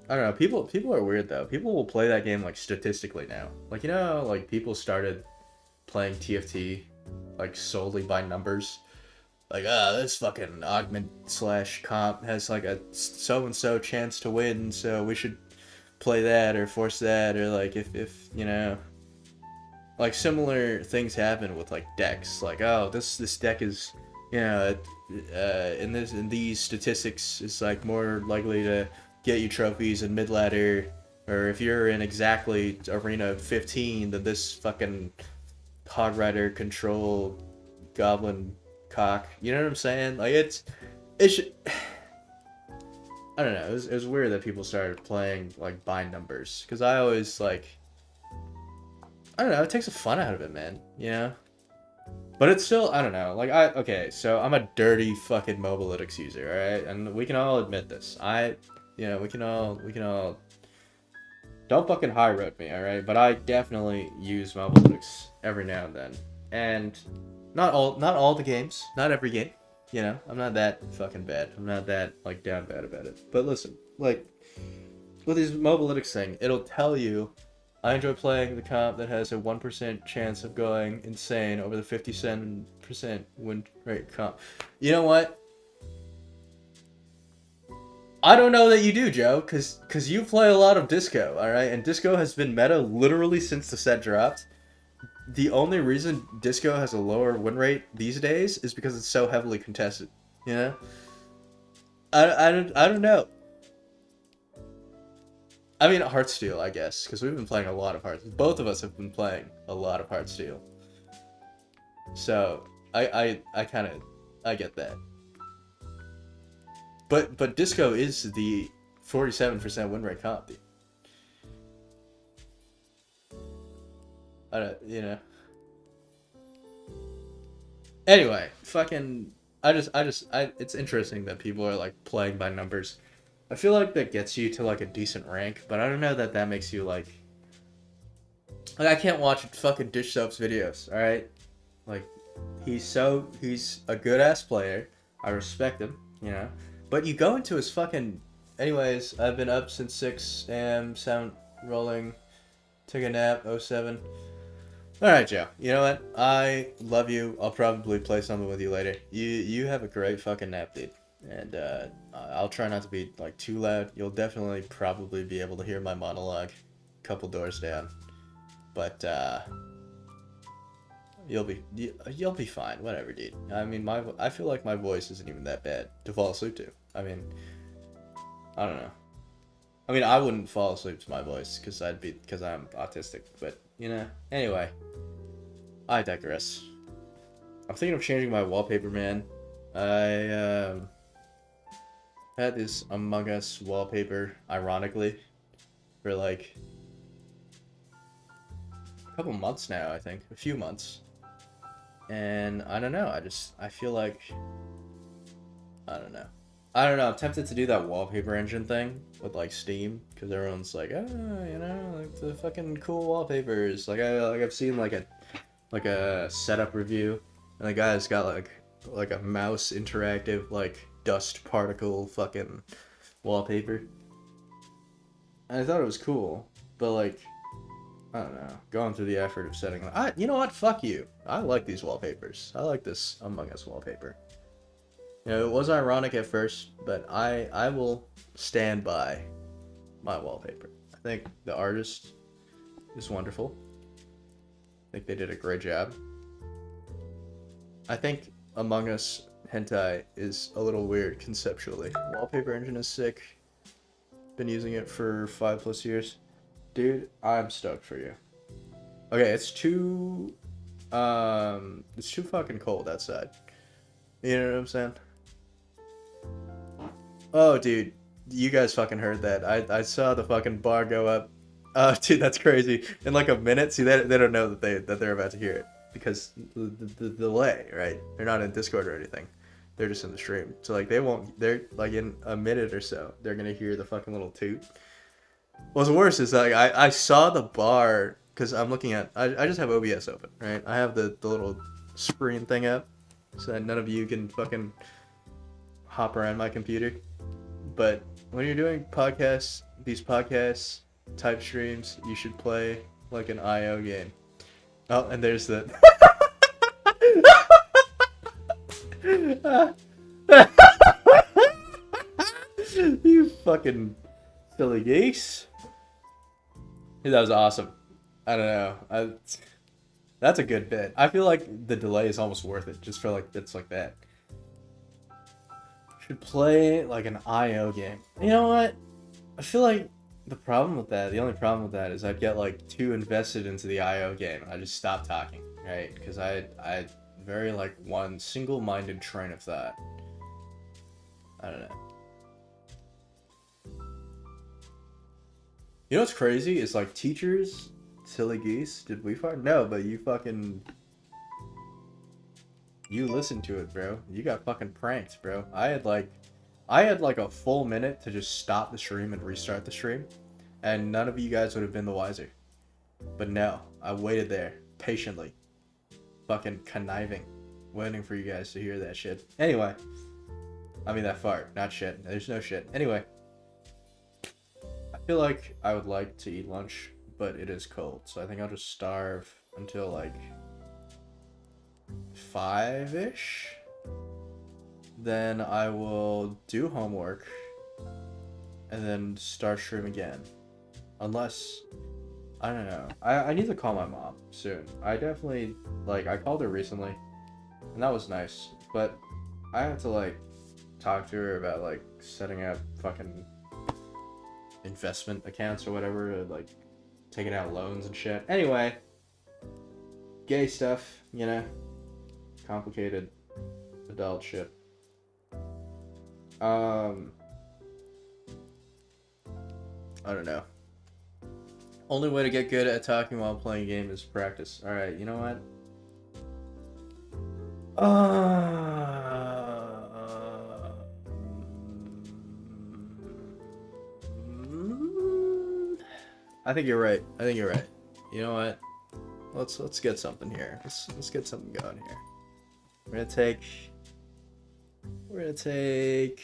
I don't know, people are weird though. People will play that game like statistically now. Like, you know, like people started playing TFT like solely by numbers. Like, this fucking augment slash comp has like a so and so chance to win, so we should play that or force that, or like if you know, like similar things happen with like decks. Like, oh, this deck is, you know, in these statistics is like more likely to get you trophies in mid ladder, or if you're in exactly arena 15, then this fucking Hog Rider control goblin cock. You know what I'm saying? Like it's I don't know. It was weird that people started playing like by numbers, because I always like, I don't know, it takes the fun out of it, man, you know? But it's still, I don't know, like, okay, so I'm a dirty fucking Mobalytics user, alright? And we can all admit this. We can all, don't fucking high road me, alright? But I definitely use Mobalytics every now and then. And not all the games, not every game, you know? I'm not that fucking bad. I'm not that, like, down bad about it. But listen, like, with these Mobalytics thing, it'll tell you, I enjoy playing the comp that has a 1% chance of going insane over the 57% win rate comp. You know what? I don't know that you do, Joe, because you play a lot of Disco, alright? And Disco has been meta literally since the set dropped. The only reason Disco has a lower win rate these days is because it's so heavily contested, you know? I don't know. I mean, Heartsteel, I guess, because we've been playing a lot of Hearts. Both of us have been playing a lot of Heartsteel. So I kind of I get that. But Disco is the 47% win rate comp, dude. I don't, you know. Anyway, fucking it's interesting that people are like playing by numbers. I feel like that gets you to like a decent rank, but I don't know that that makes you like I can't watch fucking Dish Soap's videos, all right? Like he's a good ass player. I respect him, you know. But you go into his fucking anyways, I've been up since 6 a.m. sound rolling, took a nap, '07. All right, Joe. You know what? I love you. I'll probably play something with you later. You have a great fucking nap, dude. And I'll try not to be like too loud. You'll definitely probably be able to hear my monologue a couple doors down. But you'll be fine. Whatever, dude. I mean, I feel like my voice isn't even that bad to fall asleep to. I mean, I don't know. I mean, I wouldn't fall asleep to my voice because I'm autistic. But you know, anyway, I digress. I'm thinking of changing my wallpaper, man. I had this Among Us wallpaper, ironically, for like a couple months now. I think a few months, and I don't know. I feel like I don't know. I don't know. I'm tempted to do that wallpaper engine thing with like Steam because everyone's like, oh, you know, like the fucking cool wallpapers. I've seen like a setup review, and the guy's got like a mouse interactive like dust particle fucking wallpaper. And I thought it was cool, but like I don't know, going through the effort of setting. You know what? Fuck you. I like these wallpapers. I like this Among Us wallpaper. You know, it was ironic at first, but I will stand by my wallpaper. I think the artist is wonderful. I think they did a great job. I think Among Us hentai is a little weird conceptually. Wallpaper engine is sick. Been using it for 5+ years. Dude, I'm stoked for you. Okay, it's too fucking cold outside. You know what I'm saying? Oh, dude, you guys fucking heard that. I saw the fucking bar go up. Oh, dude, that's crazy. In like a minute, see, they don't know that they're about to hear it because the delay, right? They're not in Discord or anything. They're just in the stream. So like they're like in a minute or so, they're gonna hear the fucking little toot. What's worse is like I saw the bar because I'm looking at I just have OBS open, right? I have the little screen thing up so that none of you can fucking hop around my computer. But when you're doing these podcast type streams, you should play like an IO game. Oh, and there's the. You fucking silly geese. Dude, that was awesome. I don't know. That's a good bit. I feel like the delay is almost worth it just for like bits like that. Should play like an IO game. You know what? I feel like the only problem with that is I'd get like too invested into the IO game and I just stop talking, right? Because I very like one single-minded train of thought. I don't know. You know what's crazy? It's like teachers, silly geese. Did we fuck? No, but you listened to it, bro. You got fucking pranked, bro. I had like a full minute to just stop the stream and restart the stream, and none of you guys would have been the wiser. But no, I waited there patiently, fucking conniving, waiting for you guys to hear that shit. Anyway, I mean that fart, not shit. There's no shit. Anyway, I feel like I would like to eat lunch, but it is cold, so I think I'll just starve until like 5-ish. Then I will do homework and then start stream again. Unless, I don't know. I need to call my mom soon. I definitely, I called her recently and that was nice, but I have to talk to her about setting up fucking investment accounts or whatever, taking out loans and shit. Anyway, gay stuff, you know. complicated adult shit. I don't know. Only way to get good at talking while playing a game is practice. Alright, you know what? I think you're right. I think you're right. You know what? Let's get something here. Let's get something going here. We're gonna take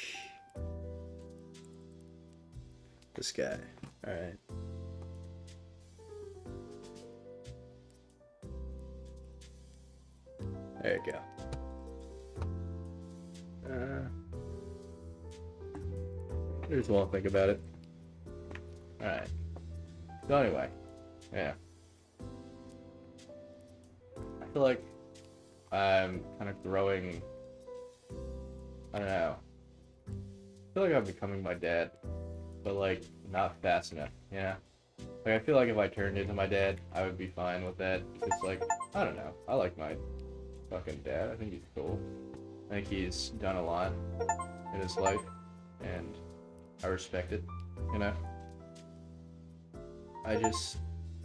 this guy. All right. There you go. Here's one think about it. All right. So anyway, yeah. I feel like I'm kind of growing. I don't know. I feel like I'm becoming my dad, but like not fast enough. Yeah. Like I feel like if I turned into my dad, I would be fine with that. It's like I don't know. I like my fucking dad. I think he's cool. I think he's done a lot in his life, and I respect it. You know.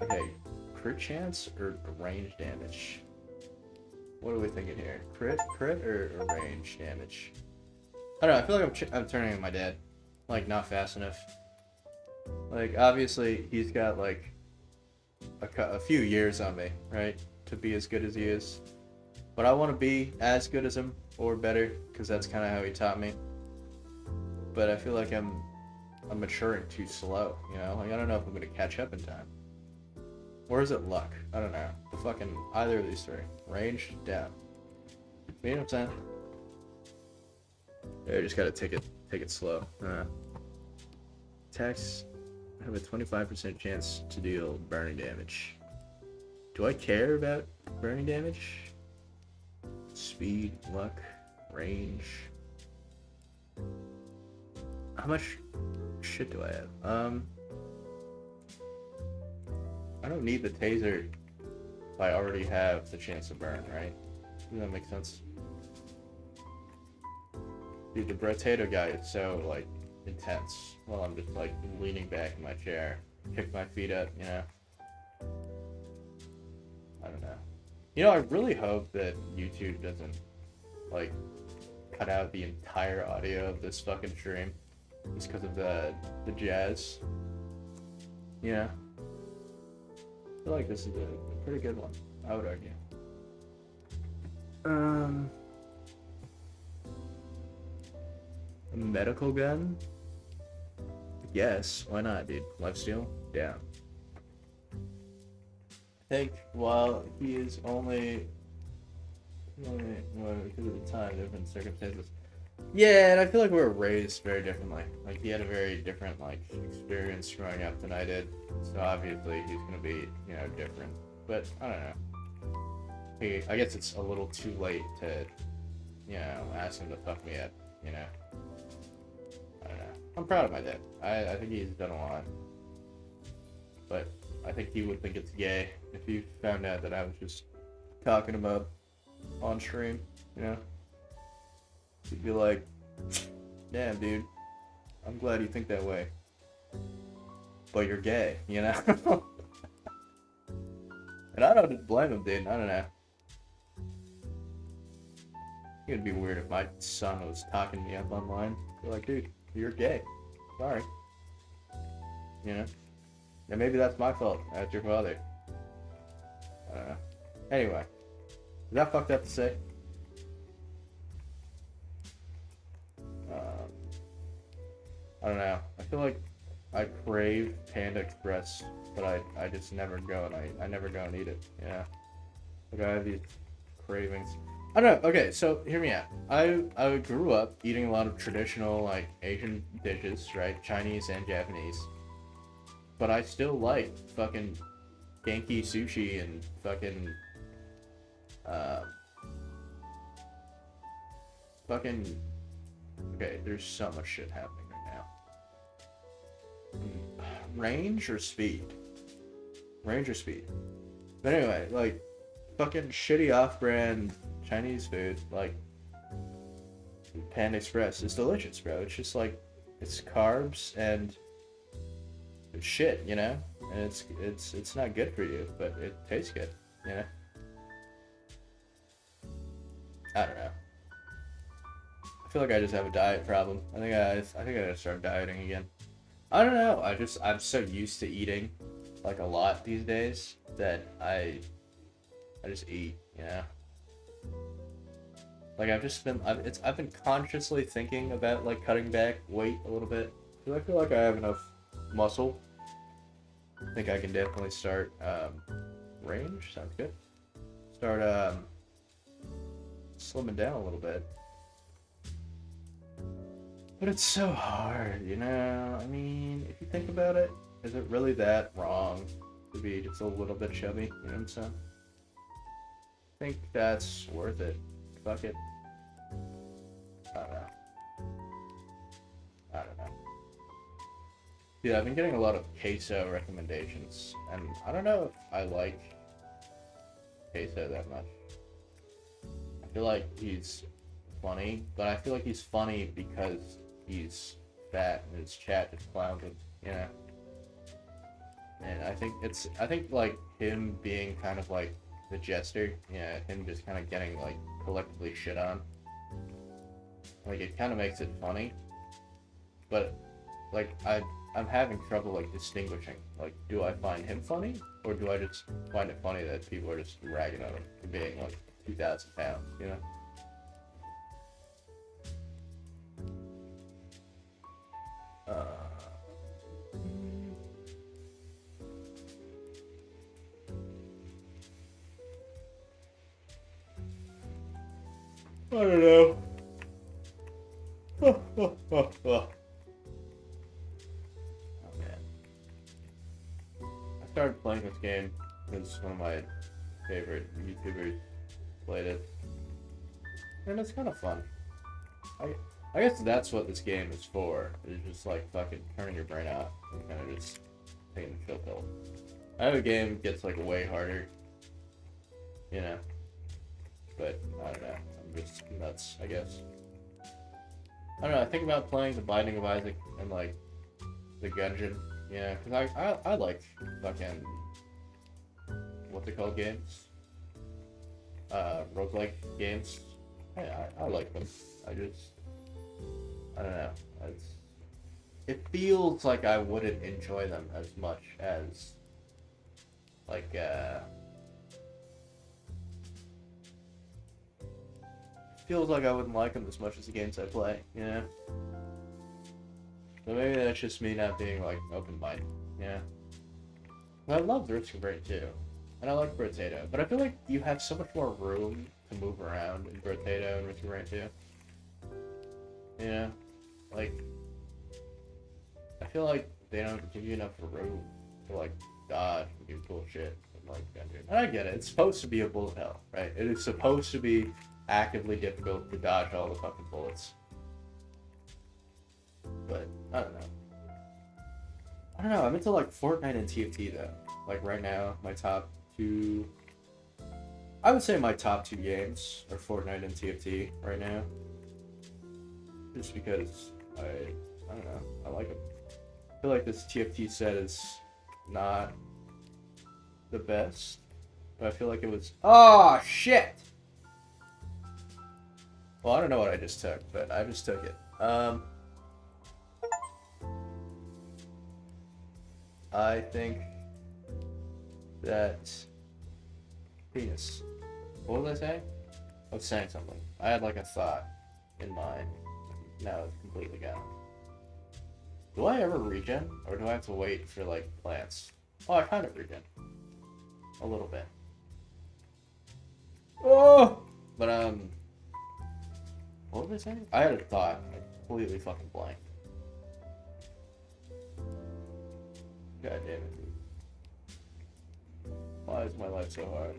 Okay, crit chance or range damage? What are we thinking here? Crit or range damage? I don't know, I feel like I'm turning into my dad. Like, not fast enough. Like, obviously, he's got, like, a few years on me, right? To be as good as he is. But I want to be as good as him, or better, because that's kind of how he taught me. But I feel like I'm maturing too slow, you know? Like, I don't know if I'm gonna catch up in time. Or is it luck? I don't know. The fucking, either of these three. Range, down. You know what I'm saying? Yeah, I just gotta take it slow. Attacks have a 25% chance to deal burning damage. Do I care about burning damage? Speed, luck, range. How much shit do I have? I don't need the taser if I already have the chance to burn, right? Does that make sense? Dude, the potato guy is so, like, intense while I'm just, like, leaning back in my chair, kick my feet up, you know? I don't know. You know, I really hope that YouTube doesn't, like, cut out the entire audio of this fucking stream just because of the jazz. You know? I feel like this is a pretty good one, I would argue. A medical gun? Yes, why not, dude? Lifesteal? Down. I think while he is only well, because of the time, different circumstances. Yeah, and I feel like we were raised very differently. Like, he had a very different, like, experience growing up than I did. So obviously he's gonna be, you know, different. But, I don't know. I guess it's a little too late to, you know, ask him to fuck me up, you know? I don't know. I'm proud of my dad. I think he's done a lot. But I think he would think it's gay if he found out that I was just talking him up on stream, you know? He'd be like, damn, dude, I'm glad you think that way. But you're gay, you know? And I don't blame him, dude. I don't know. It'd be weird if my son was talking me up online. Be like, dude, you're gay. Sorry. You know? And maybe that's my fault. That's your father. I don't know. Anyway. Is that fucked up to say? I don't know. I feel like I crave Panda Express, but I just never go, and I never go and eat it. Yeah. Like, I have these cravings. I don't know. Okay, so hear me out. I grew up eating a lot of traditional, like, Asian dishes, right? Chinese and Japanese. But I still like fucking Genki sushi and fucking okay, there's so much shit happening right now. Range or speed? Range or speed? But anyway, like, fucking shitty off-brand Chinese food, like Panda Express, is delicious, bro. It's just like it's carbs and it's shit, you know? And it's not good for you, but it tastes good, you know? I don't know. I feel like I just have a diet problem. I think I gotta start dieting again. I don't know. I'm so used to eating like a lot these days that I just eat, you know. Like I've been consciously thinking about like cutting back weight a little bit. Because I feel like I have enough muscle. I think I can definitely start range, sounds good. Start slimming down a little bit. But it's so hard, you know? I mean, if you think about it, is it really that wrong to be just a little bit chubby? You know what I'm saying? I think that's worth it. Fuck it. I don't know. I don't know. Yeah, I've been getting a lot of queso recommendations, and I don't know if I like queso that much. I feel like he's funny, but I feel like he's funny because he's fat and his chat just clowns him, you know? And I think like him being kind of like the jester, yeah, him just kind of getting like collectively shit on. Like it kind of makes it funny, but like I'm having trouble like distinguishing. Like, do I find him funny, or do I just find it funny that people are just ragging on him for being like 2,000 pounds, you know? I don't know. Oh man. I started playing this game because one of my favorite YouTubers played it. And it's kind of fun. I guess that's what this game is for. It's just like fucking turning your brain out and kind of just taking the chill pill. I know the game gets like way harder, you know, but I don't know. I'm just nuts, I guess. I don't know. I think about playing The Binding of Isaac and like the Gungeon, yeah, because I like fucking what's it called games, roguelike games. I like them. I don't know. It feels like I wouldn't enjoy them as much as like feels like I wouldn't like them as much as the games I play, you know? So maybe that's just me not being like open-minded, yeah. Well, I love Risk of Rain 2, and I like Brotato, but I feel like you have so much more room to move around in Brotato and Risk of Rain 2. Yeah, like I feel like they don't give you enough room to like dodge and do cool shit. Like, and I get it. It's supposed to be a bullet hell, right? It is supposed to be actively difficult to dodge all the fucking bullets. But I don't know. I'm into like Fortnite and TFT though. Like right now, my top two. I would say my top two games are Fortnite and TFT right now. Just because I don't know. I like them. I feel like this TFT set is not the best, but I feel like it was. Oh shit! Well, I don't know what I just took, but I just took it. I think that penis. What was I saying? I was saying something. I had like a thought in mind. Now it's completely gone. Do I ever regen, or do I have to wait for like plants? Oh, I kind of regen. A little bit. Oh! But what was I saying? I had a thought. I completely fucking blanked. God damn it, dude. Why is my life so hard?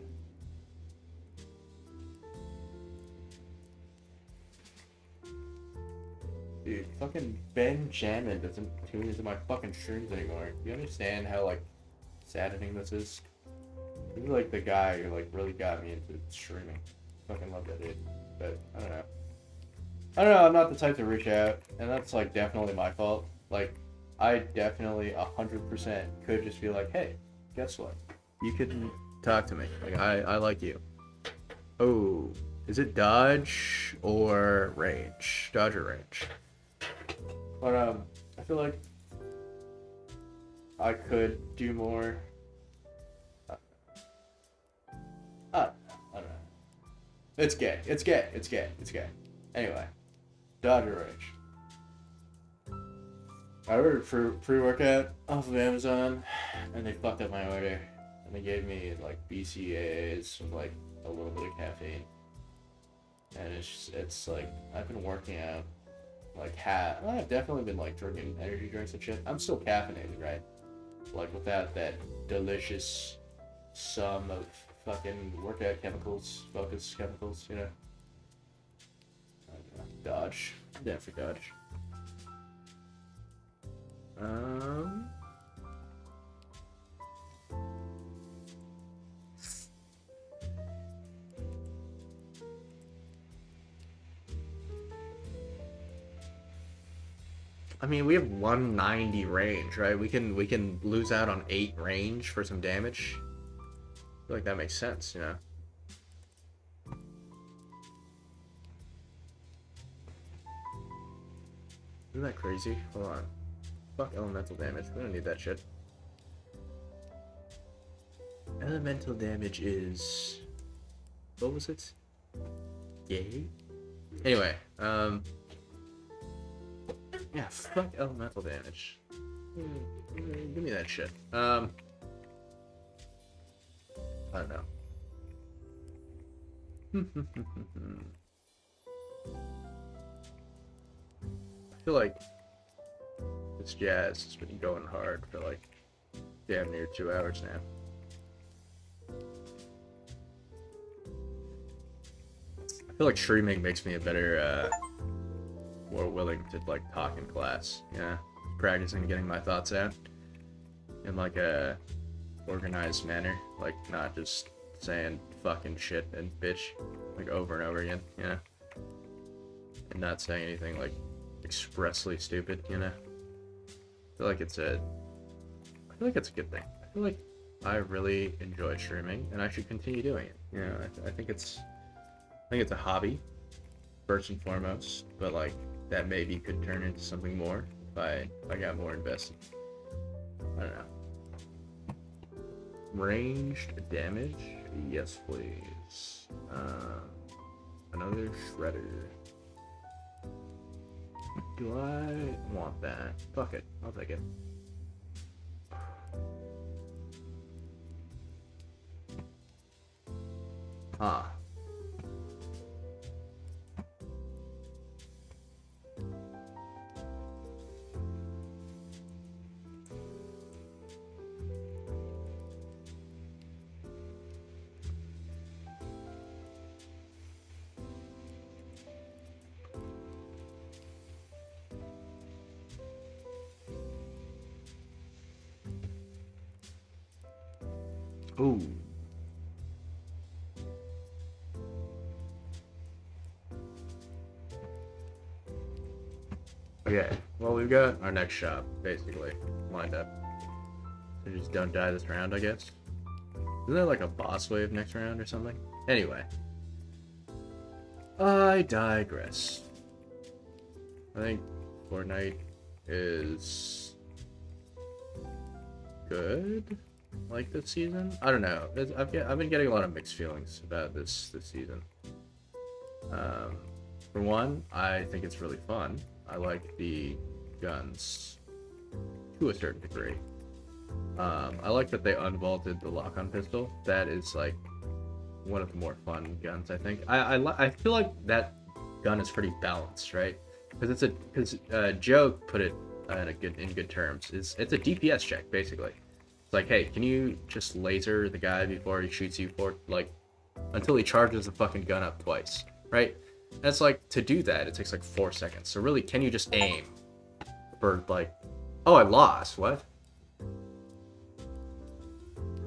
Dude, fucking Benjamin doesn't tune into my fucking streams anymore. Do you understand how, like, saddening this is? This is, like, the guy who, like, really got me into streaming. fucking love that dude. But I don't know. I don't know. I'm not the type to reach out, and that's like definitely my fault. Like, I definitely 100% could just be like, hey, guess what? You can talk to me. Like, I like you. Oh, is it dodge or range? Dodge or range? But I feel like I could do more. I don't know. It's gay. It's gay. It's gay. It's gay. Anyway, dodge or range. I ordered pre-workout off of Amazon, and they fucked up my order, and they gave me like BCAAs with like a little bit of caffeine, and it's like I've been working out like I've definitely been like drinking energy drinks and shit. I'm still caffeinated, right? Like without that delicious sum of fucking workout chemicals, focus chemicals, you know. I don't know. Dodge. Yeah, for dodge. I mean, we have 190 range, right? We can lose out on 8 range for some damage. I feel like that makes sense, you know. Isn't that crazy? Hold on. Fuck elemental damage. We don't need that shit. Elemental damage is... What was it? Yay? Anyway, yeah, fuck elemental damage. Give me that shit. I don't know. I feel like this jazz has been going hard for like damn near 2 hours now. I feel like streaming makes me a better, more willing to like talk in class. Yeah, practicing getting my thoughts out in like a organized manner, like not just saying fucking shit and bitch like over and over again, you know, and not saying anything like expressly stupid, you know. I feel like it's a good thing. I feel like I really enjoy streaming, and I should continue doing it. You know, I think it's a hobby first and foremost, but like that maybe could turn into something more if I got more invested. I don't know. Ranged damage? Yes, please. Another shredder. Do I want that? Fuck it. I'll take it. Ah. Ooh. Okay, well, we've got our next shop, basically, lined up. So just don't die this round, I guess. Isn't there like a boss wave next round or something? Anyway. I digress. I think Fortnite is good, like, this season. I don't know. I've been getting a lot of mixed feelings about this season. For one, I think it's really fun. I like the guns to a certain degree. I like that they unvaulted the lock-on pistol. That is like one of the more fun guns, I think. I feel like that gun is pretty balanced, right? Because Joe put it in good terms. It's a DPS check, basically. It's like, hey, can you just laser the guy before he shoots you for like until he charges the fucking gun up twice, right? And it's like, to do that, it takes like 4 seconds. So really, can you just aim for like, oh, I lost, what?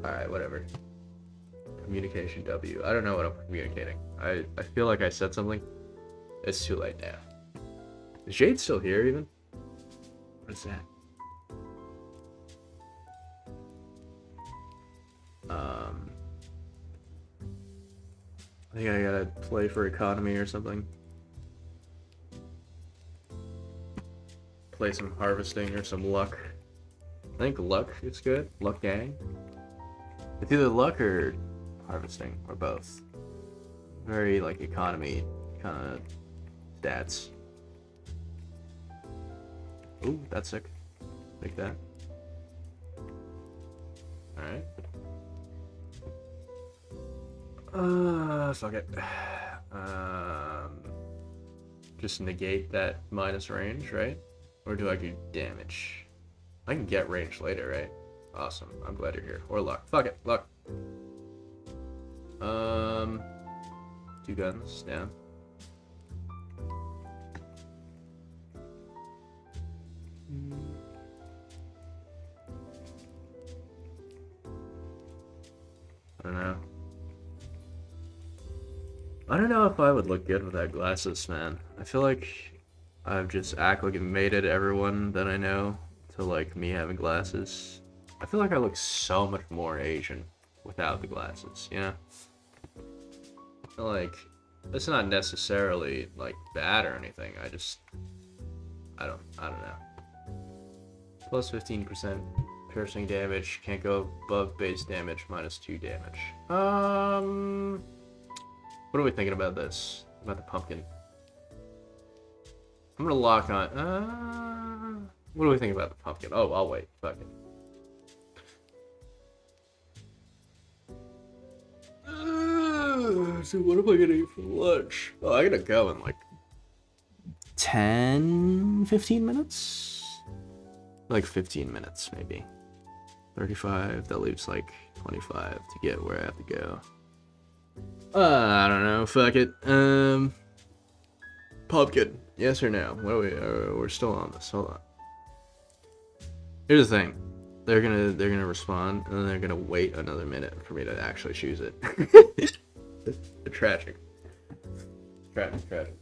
Alright, whatever. Communication W. I don't know what I'm communicating. I feel like I said something. It's too late now. Is Jade still here even? What is that? I think I gotta play for economy or something. Play some harvesting or some luck. I think luck is good. Luck gang. It's either luck or harvesting or both. Very like economy kind of stats. Ooh, that's sick. Like that. Alright. Fuck it. Just negate that minus range, right? Or do I do damage? I can get range later, right? Awesome. I'm glad you're here. Or luck. Fuck it. Luck. 2 guns down. I don't know. I don't know if I would look good without glasses, man. I feel like I've just acclimated everyone that I know to like me having glasses. I feel like I look so much more Asian without the glasses, you know? Like, it's not necessarily like bad or anything. I don't know. Plus 15% piercing damage, can't go above base damage, minus 2 damage. What are we thinking about this? About the pumpkin? I'm gonna lock on. What do we think about the pumpkin? Oh, I'll wait. Fuck it. So what am I gonna eat for lunch? Oh, I gotta go in like 10-15 minutes? Like 15 minutes, maybe. 35, that leaves like 25 to get where I have to go. I don't know, fuck it. Pumpkin, yes or no? What are we, we're still on this, hold on. Here's the thing. They're gonna respond, and then they're gonna wait another minute for me to actually choose it. Tragic. Tragic.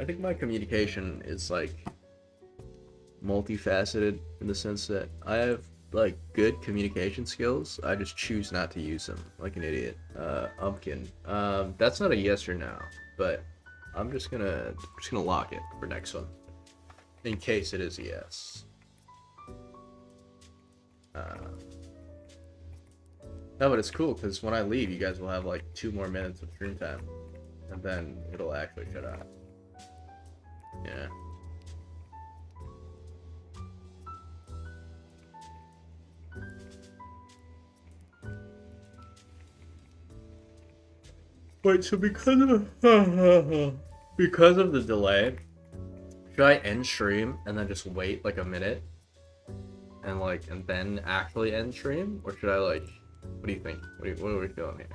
I think my communication is like multifaceted in the sense that I have like good communication skills. I just choose not to use them like an idiot. Umpkin. That's not a yes or no, but I'm just gonna lock it for next one in case it is a yes. No, but it's cool because when I leave, you guys will have like 2 more minutes of stream time, and then it'll actually shut off. Yeah. Wait, so because of the delay, should I end stream and then just wait like a minute and then actually end stream, or should I like? What do you think? What are we feeling here?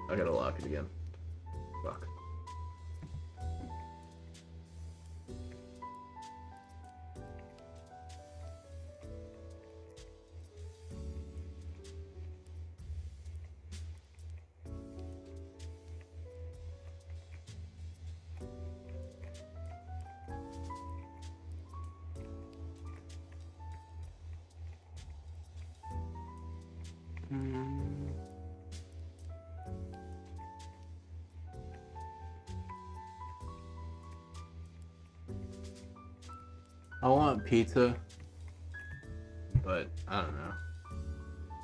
I gotta lock it again. Fuck. I want pizza, but I don't know.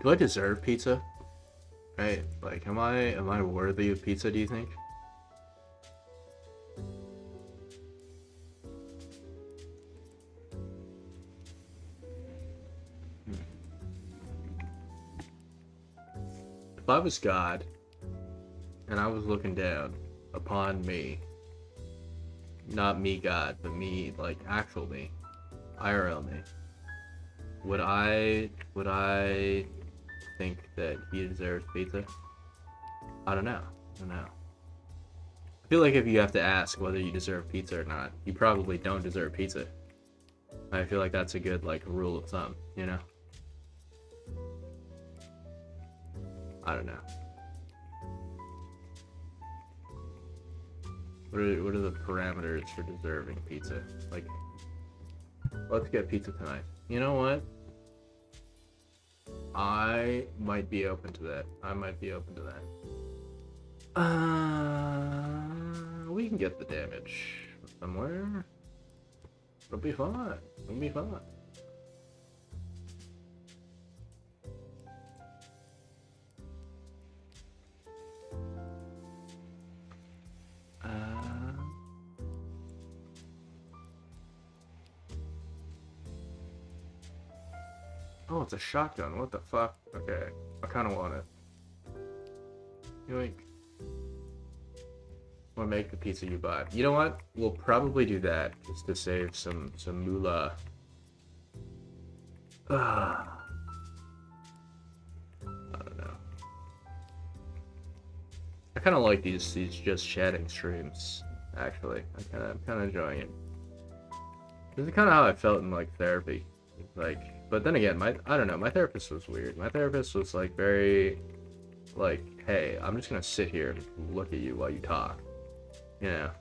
Do I deserve pizza? Right? Like, am I worthy of pizza, do you think? If I was God, and I was looking down upon me, not me God, but me, like, actual me, IRL me, would I think that he deserves pizza? I don't know. I feel like if you have to ask whether you deserve pizza or not, you probably don't deserve pizza. I feel like that's a good, like, rule of thumb, you know? I don't know. What are the parameters for deserving pizza? Like, let's get pizza tonight. You know what? I might be open to that. We can get the damage somewhere. It'll be fun. Oh, it's a shotgun. What the fuck? Okay. I kind of want it. Yoink. Or make the pizza you buy. You know what? We'll probably do that just to save some moolah. I don't know. I kind of like these just chatting streams. Actually, I'm kind of enjoying it. This is kind of how I felt in like therapy. Like, but then again, I don't know. My therapist was weird. My therapist was like very, like, hey, I'm just gonna sit here and look at you while you talk. You know,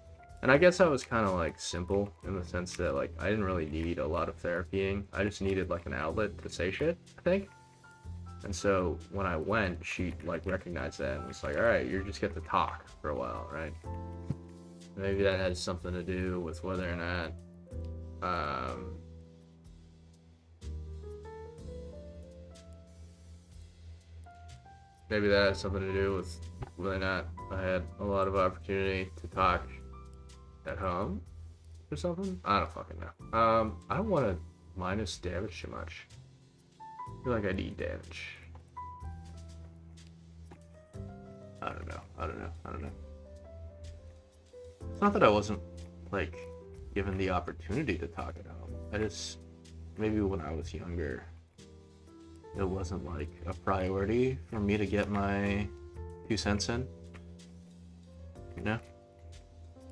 and I guess that was kind of like simple in the sense that like I didn't really need a lot of therapying. I just needed like an outlet to say shit, I think. And so when I went, she like recognized that and was like, all right, you just get to talk for a while, right? Maybe that has something to do with whether or not maybe that has something to do with whether or not I had a lot of opportunity to talk at home or something. I don't fucking know. I don't want to minus damage too much. I feel like I need damage. I don't know. It's not that I wasn't, like, given the opportunity to talk at home. I just, maybe when I was younger, it wasn't, like, a priority for me to get my 2 cents in. You know?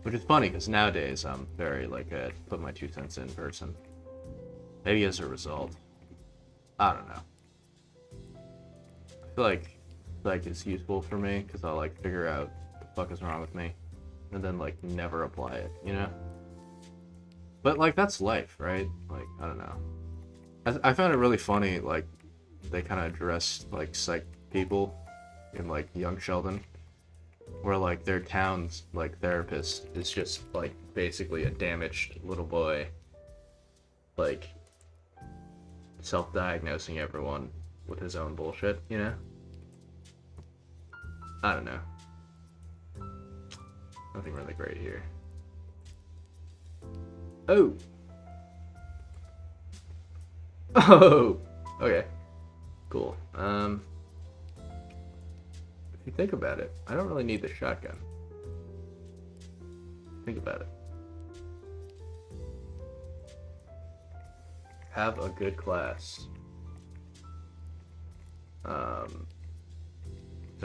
Which is funny, because nowadays I'm very, like, put my 2 cents in person. Maybe as a result. I don't know. I feel like it's useful for me, because I'll, like, figure out what the fuck is wrong with me. And then, like, never apply it, you know? But, like, that's life, right? Like, I don't know. I found it really funny, like, they kind of addressed, like, psych people in, like, Young Sheldon. Where, like, their town's, like, therapist is just, like, basically a damaged little boy. Like, self-diagnosing everyone with his own bullshit, you know? I don't know. Nothing really great here. Oh! Oh! Okay. Cool. If you think about it, I don't really need the shotgun. Think about it. Have a good class. To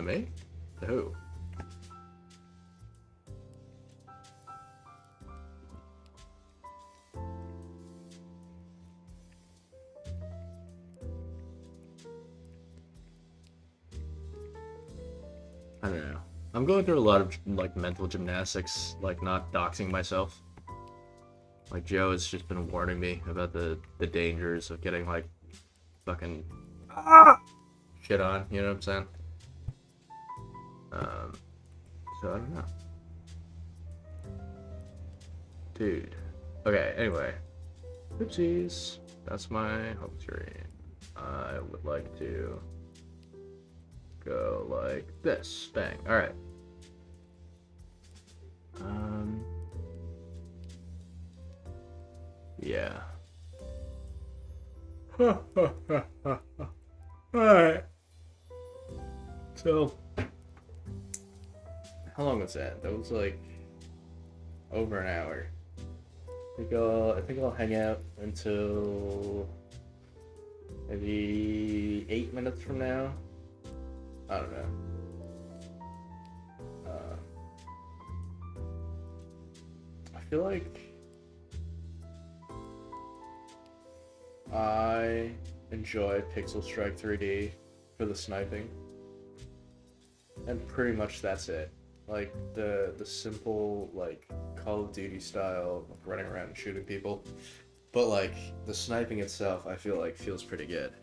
me? To who? I don't know. I'm going through a lot of, like, mental gymnastics, like, not doxing myself. Like, Joe has just been warning me about the dangers of getting, like, fucking shit on, you know what I'm saying? So I don't know. Dude. Okay, anyway. Oopsies. That's my home screen. I would like to go like this. Bang. Alright. Yeah. Alright. So, how long was that? That was like over an hour. I think I'll hang out until maybe 8 minutes from now. I don't know. feel like I enjoy Pixel Strike 3D for the sniping, and pretty much that's it. Like the simple like Call of Duty style of running around and shooting people, but like the sniping itself, I feel like feels pretty good.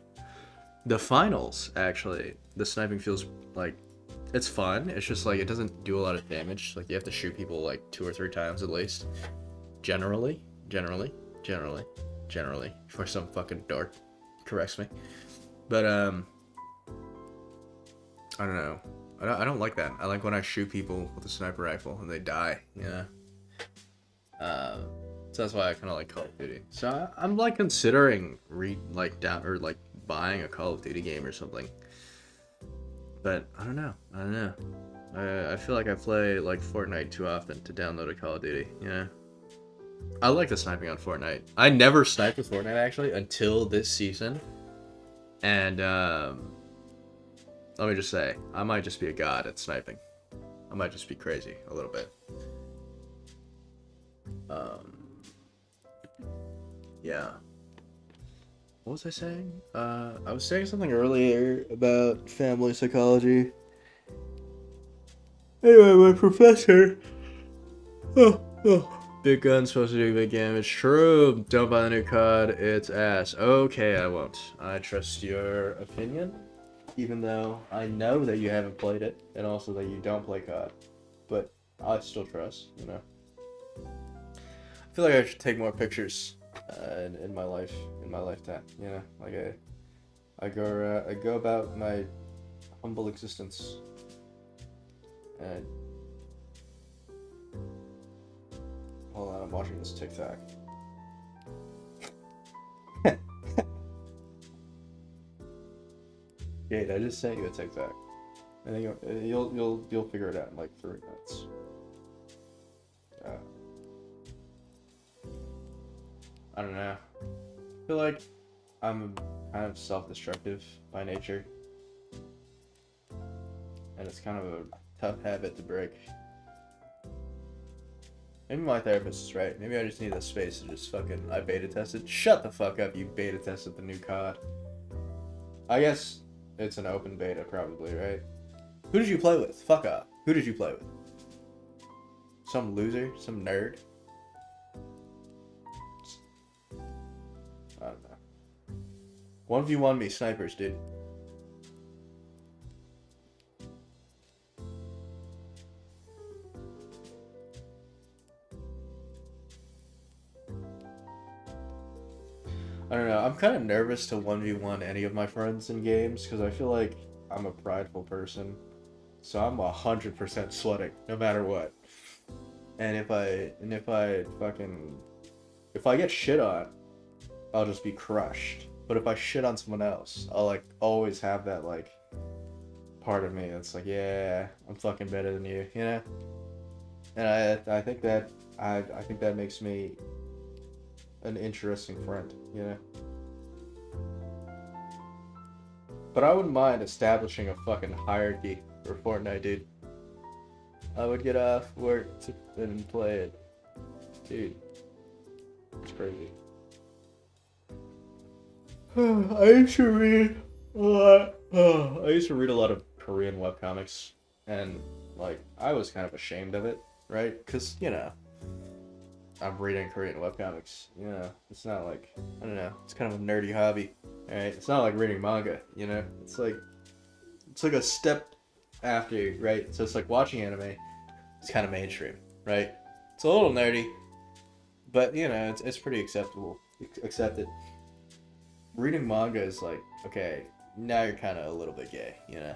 The finals, actually, the sniping feels like it's fun. It's just like it doesn't do a lot of damage. Like you have to shoot people like 2 or 3 times at least. Generally, before some fucking dork corrects me. But I don't know. I don't like that. I like when I shoot people with a sniper rifle and they die. Yeah. So that's why I kind of like Call of Duty. So I'm like considering buying a Call of Duty game or something. But I don't know. I feel like I play like Fortnite too often to download a Call of Duty. Yeah. I like the sniping on Fortnite. I never sniped with Fortnite actually until this season. And let me just say, I might just be a god at sniping. I might just be crazy a little bit. Yeah. What was I saying? I was saying something earlier about family psychology. Anyway, my professor. Big gun's supposed to do big damage. True. Don't buy the new COD. It's ass. Okay, I won't. I trust your opinion, even though I know that you haven't played it, and also that you don't play COD. But I still trust. You know. I feel like I should take more pictures in my life, in my lifetime. You know, like I go about my humble existence, and hold on, I'm watching this TikTok. Jade, I just sent you a TikTok. I think you'll figure it out in like 3 minutes. I don't know. I feel like I'm kind of self-destructive by nature, and it's kind of a tough habit to break. Maybe my therapist is right. Maybe I just need a space to just fucking... I beta tested. Shut the fuck up, you beta tested the new COD. I guess it's an open beta, probably, right? Who did you play with? Fuck off. Who did you play with? Some loser? Some nerd? I don't know. 1v1 me, snipers, dude. I don't know, I'm kind of nervous to 1v1 any of my friends in games, because I feel like I'm a prideful person. So I'm 100% sweating, no matter what. And if I get shit on, I'll just be crushed. But if I shit on someone else, I'll like always have that like part of me that's like, yeah, I'm fucking better than you, you know? And I think that makes me an interesting friend, you know? But I wouldn't mind establishing a fucking hierarchy for Fortnite, dude. I would get off work and play it. Dude. It's crazy. I used to read a lot. I used to read a lot of Korean webcomics, and like I was kind of ashamed of it, right? Because you know, I'm reading Korean webcomics. You know, it's not like I don't know. It's kind of a nerdy hobby, right? It's not like reading manga. You know, it's like a step after, right? So it's like watching anime. It's kind of mainstream, right? It's a little nerdy, but you know, it's pretty accepted. Reading manga is like, okay, now you're kind of a little bit gay, you know?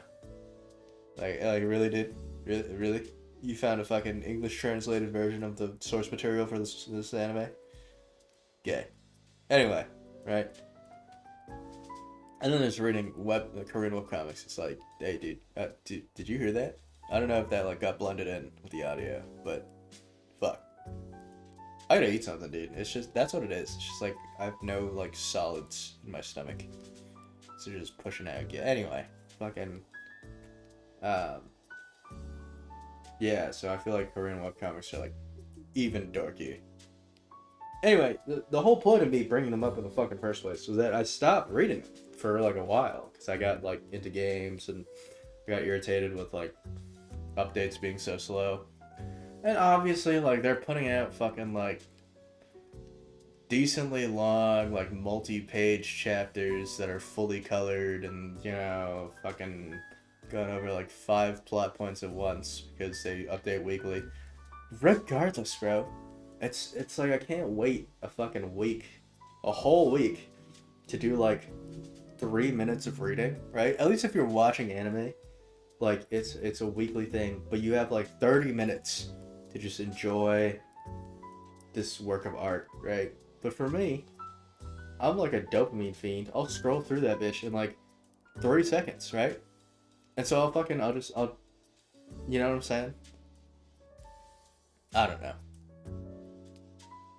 Like really, dude? Really? You found a fucking English translated version of the source material for this anime? Gay. Anyway, right? And then there's reading the Korean webcomics. It's like, hey, dude, did you hear that? I don't know if that like got blended in with the audio, but fuck. I gotta eat something, dude. It's just, that's what it is. It's just like, I have no, like, solids in my stomach. So you're just pushing out. Yeah, anyway. Fucking, yeah, so I feel like Korean webcomics are, like, even dorkier. Anyway, the whole point of me bringing them up in the fucking first place was that I stopped reading them for like a while because I got like into games and I got irritated with like updates being so slow. And obviously, like, they're putting out fucking like decently long, like, multi-page chapters that are fully colored and, you know, fucking going over like 5 plot points at once because they update weekly. Regardless, bro, it's like I can't wait a fucking week, a whole week, to do like 3 minutes of reading, right? At least if you're watching anime, like it's a weekly thing, but you have like 30 minutes to just enjoy this work of art, right? But for me, I'm like a dopamine fiend. I'll scroll through that bitch in like 3 seconds, right? And so I'll you know what I'm saying? I don't know.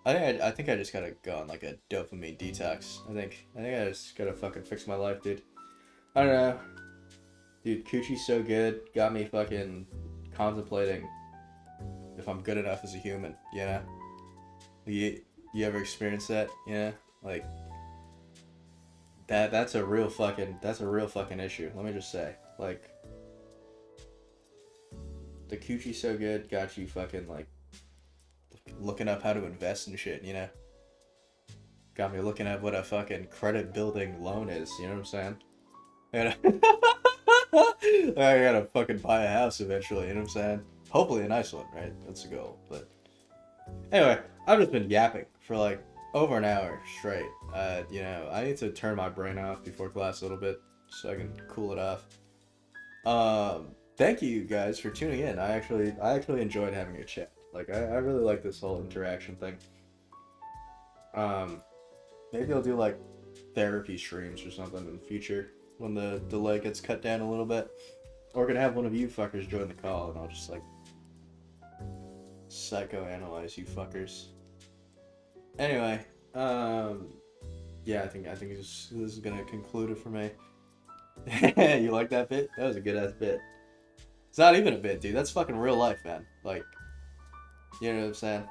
I think I just gotta go on like a dopamine detox. I think I just gotta fucking fix my life, dude. I don't know. Dude, Coochie's so good. Got me fucking contemplating if I'm good enough as a human, you know? You ever experienced that? You know? Like, that's a real fucking issue. Let me just say. Like, the Coochie's so good got you fucking, like, looking up how to invest in shit, you know? Got me looking at what a fucking credit building loan is, you know what I'm saying? I gotta fucking buy a house eventually, you know what I'm saying? Hopefully a nice one, right? That's the goal. But anyway, I've just been yapping for like over an hour straight. You know, I need to turn my brain off before class a little bit so I can cool it off. Thank you guys for tuning in. I actually enjoyed having a chat. Like I really like this whole interaction thing. Maybe I'll do like therapy streams or something in the future when the delay gets cut down a little bit. Or we're gonna have one of you fuckers join the call and I'll just like psychoanalyze you fuckers. Anyway, yeah, I think this is gonna conclude it for me. You like that bit? That was a good ass bit. It's not even a bit, dude. That's fucking real life, man. Like, you know what I'm saying?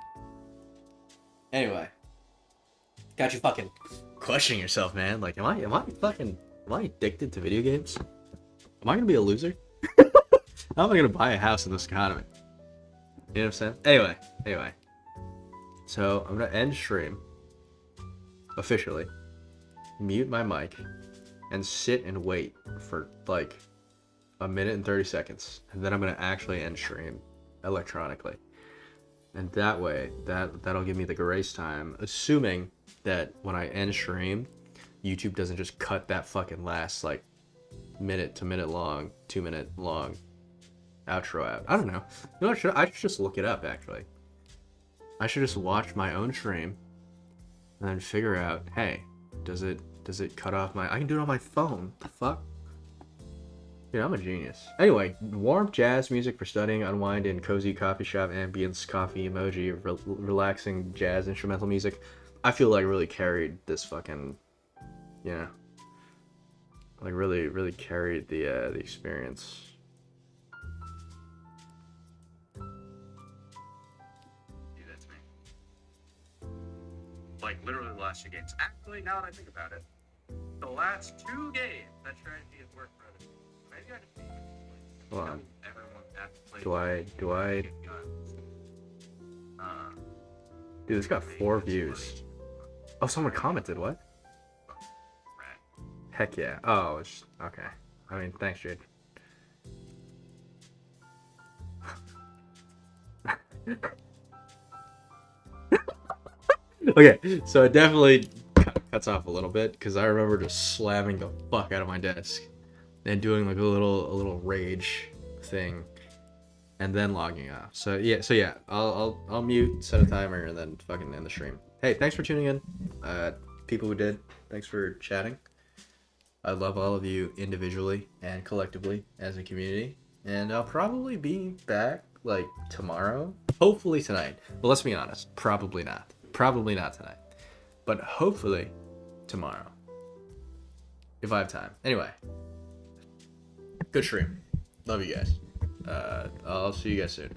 Anyway, got you fucking questioning yourself, man. Like, am I addicted to video games? Am I gonna be a loser? How am I gonna buy a house in this economy? You know what I'm saying? Anyway. So I'm gonna end stream officially, mute my mic, and sit and wait for like a minute and 30 seconds, and then I'm gonna actually end stream electronically. And that way, that'll give me the grace time, assuming that when I end stream, YouTube doesn't just cut that fucking last like minute to minute long, 2 minute long outro out. I don't know. You know what? I should just look it up, actually. I should just watch my own stream and then figure out, hey, does it cut off my... I can do it on my phone. The fuck? Dude, I'm a genius. Anyway, warm jazz music for studying, unwind in cozy coffee shop ambience, coffee emoji, relaxing jazz instrumental music. I feel like really carried this fucking, you know, like really carried the experience. Dude, that's me. Like literally the last 2 games. Actually, now that I think about it, the last 2 games that tried to be at work for other people. Maybe I just need to Hold on. everyone has to play. Do I? Dude, it's got 4 views. Oh, someone commented, what? Heck yeah. Oh, it's okay. I mean, thanks, Jade. Okay, so it definitely cuts off a little bit because I remember just slamming the fuck out of my desk and doing like a little rage thing and then logging off. So yeah, I'll mute, set a timer, and then fucking end the stream. Hey, thanks for tuning in. People who did, thanks for chatting. I love all of you individually and collectively as a community. And I'll probably be back like tomorrow. Hopefully tonight. But let's be honest, probably not. Probably not tonight. But hopefully tomorrow. If I have time. Anyway. Good stream. Love you guys. I'll see you guys soon.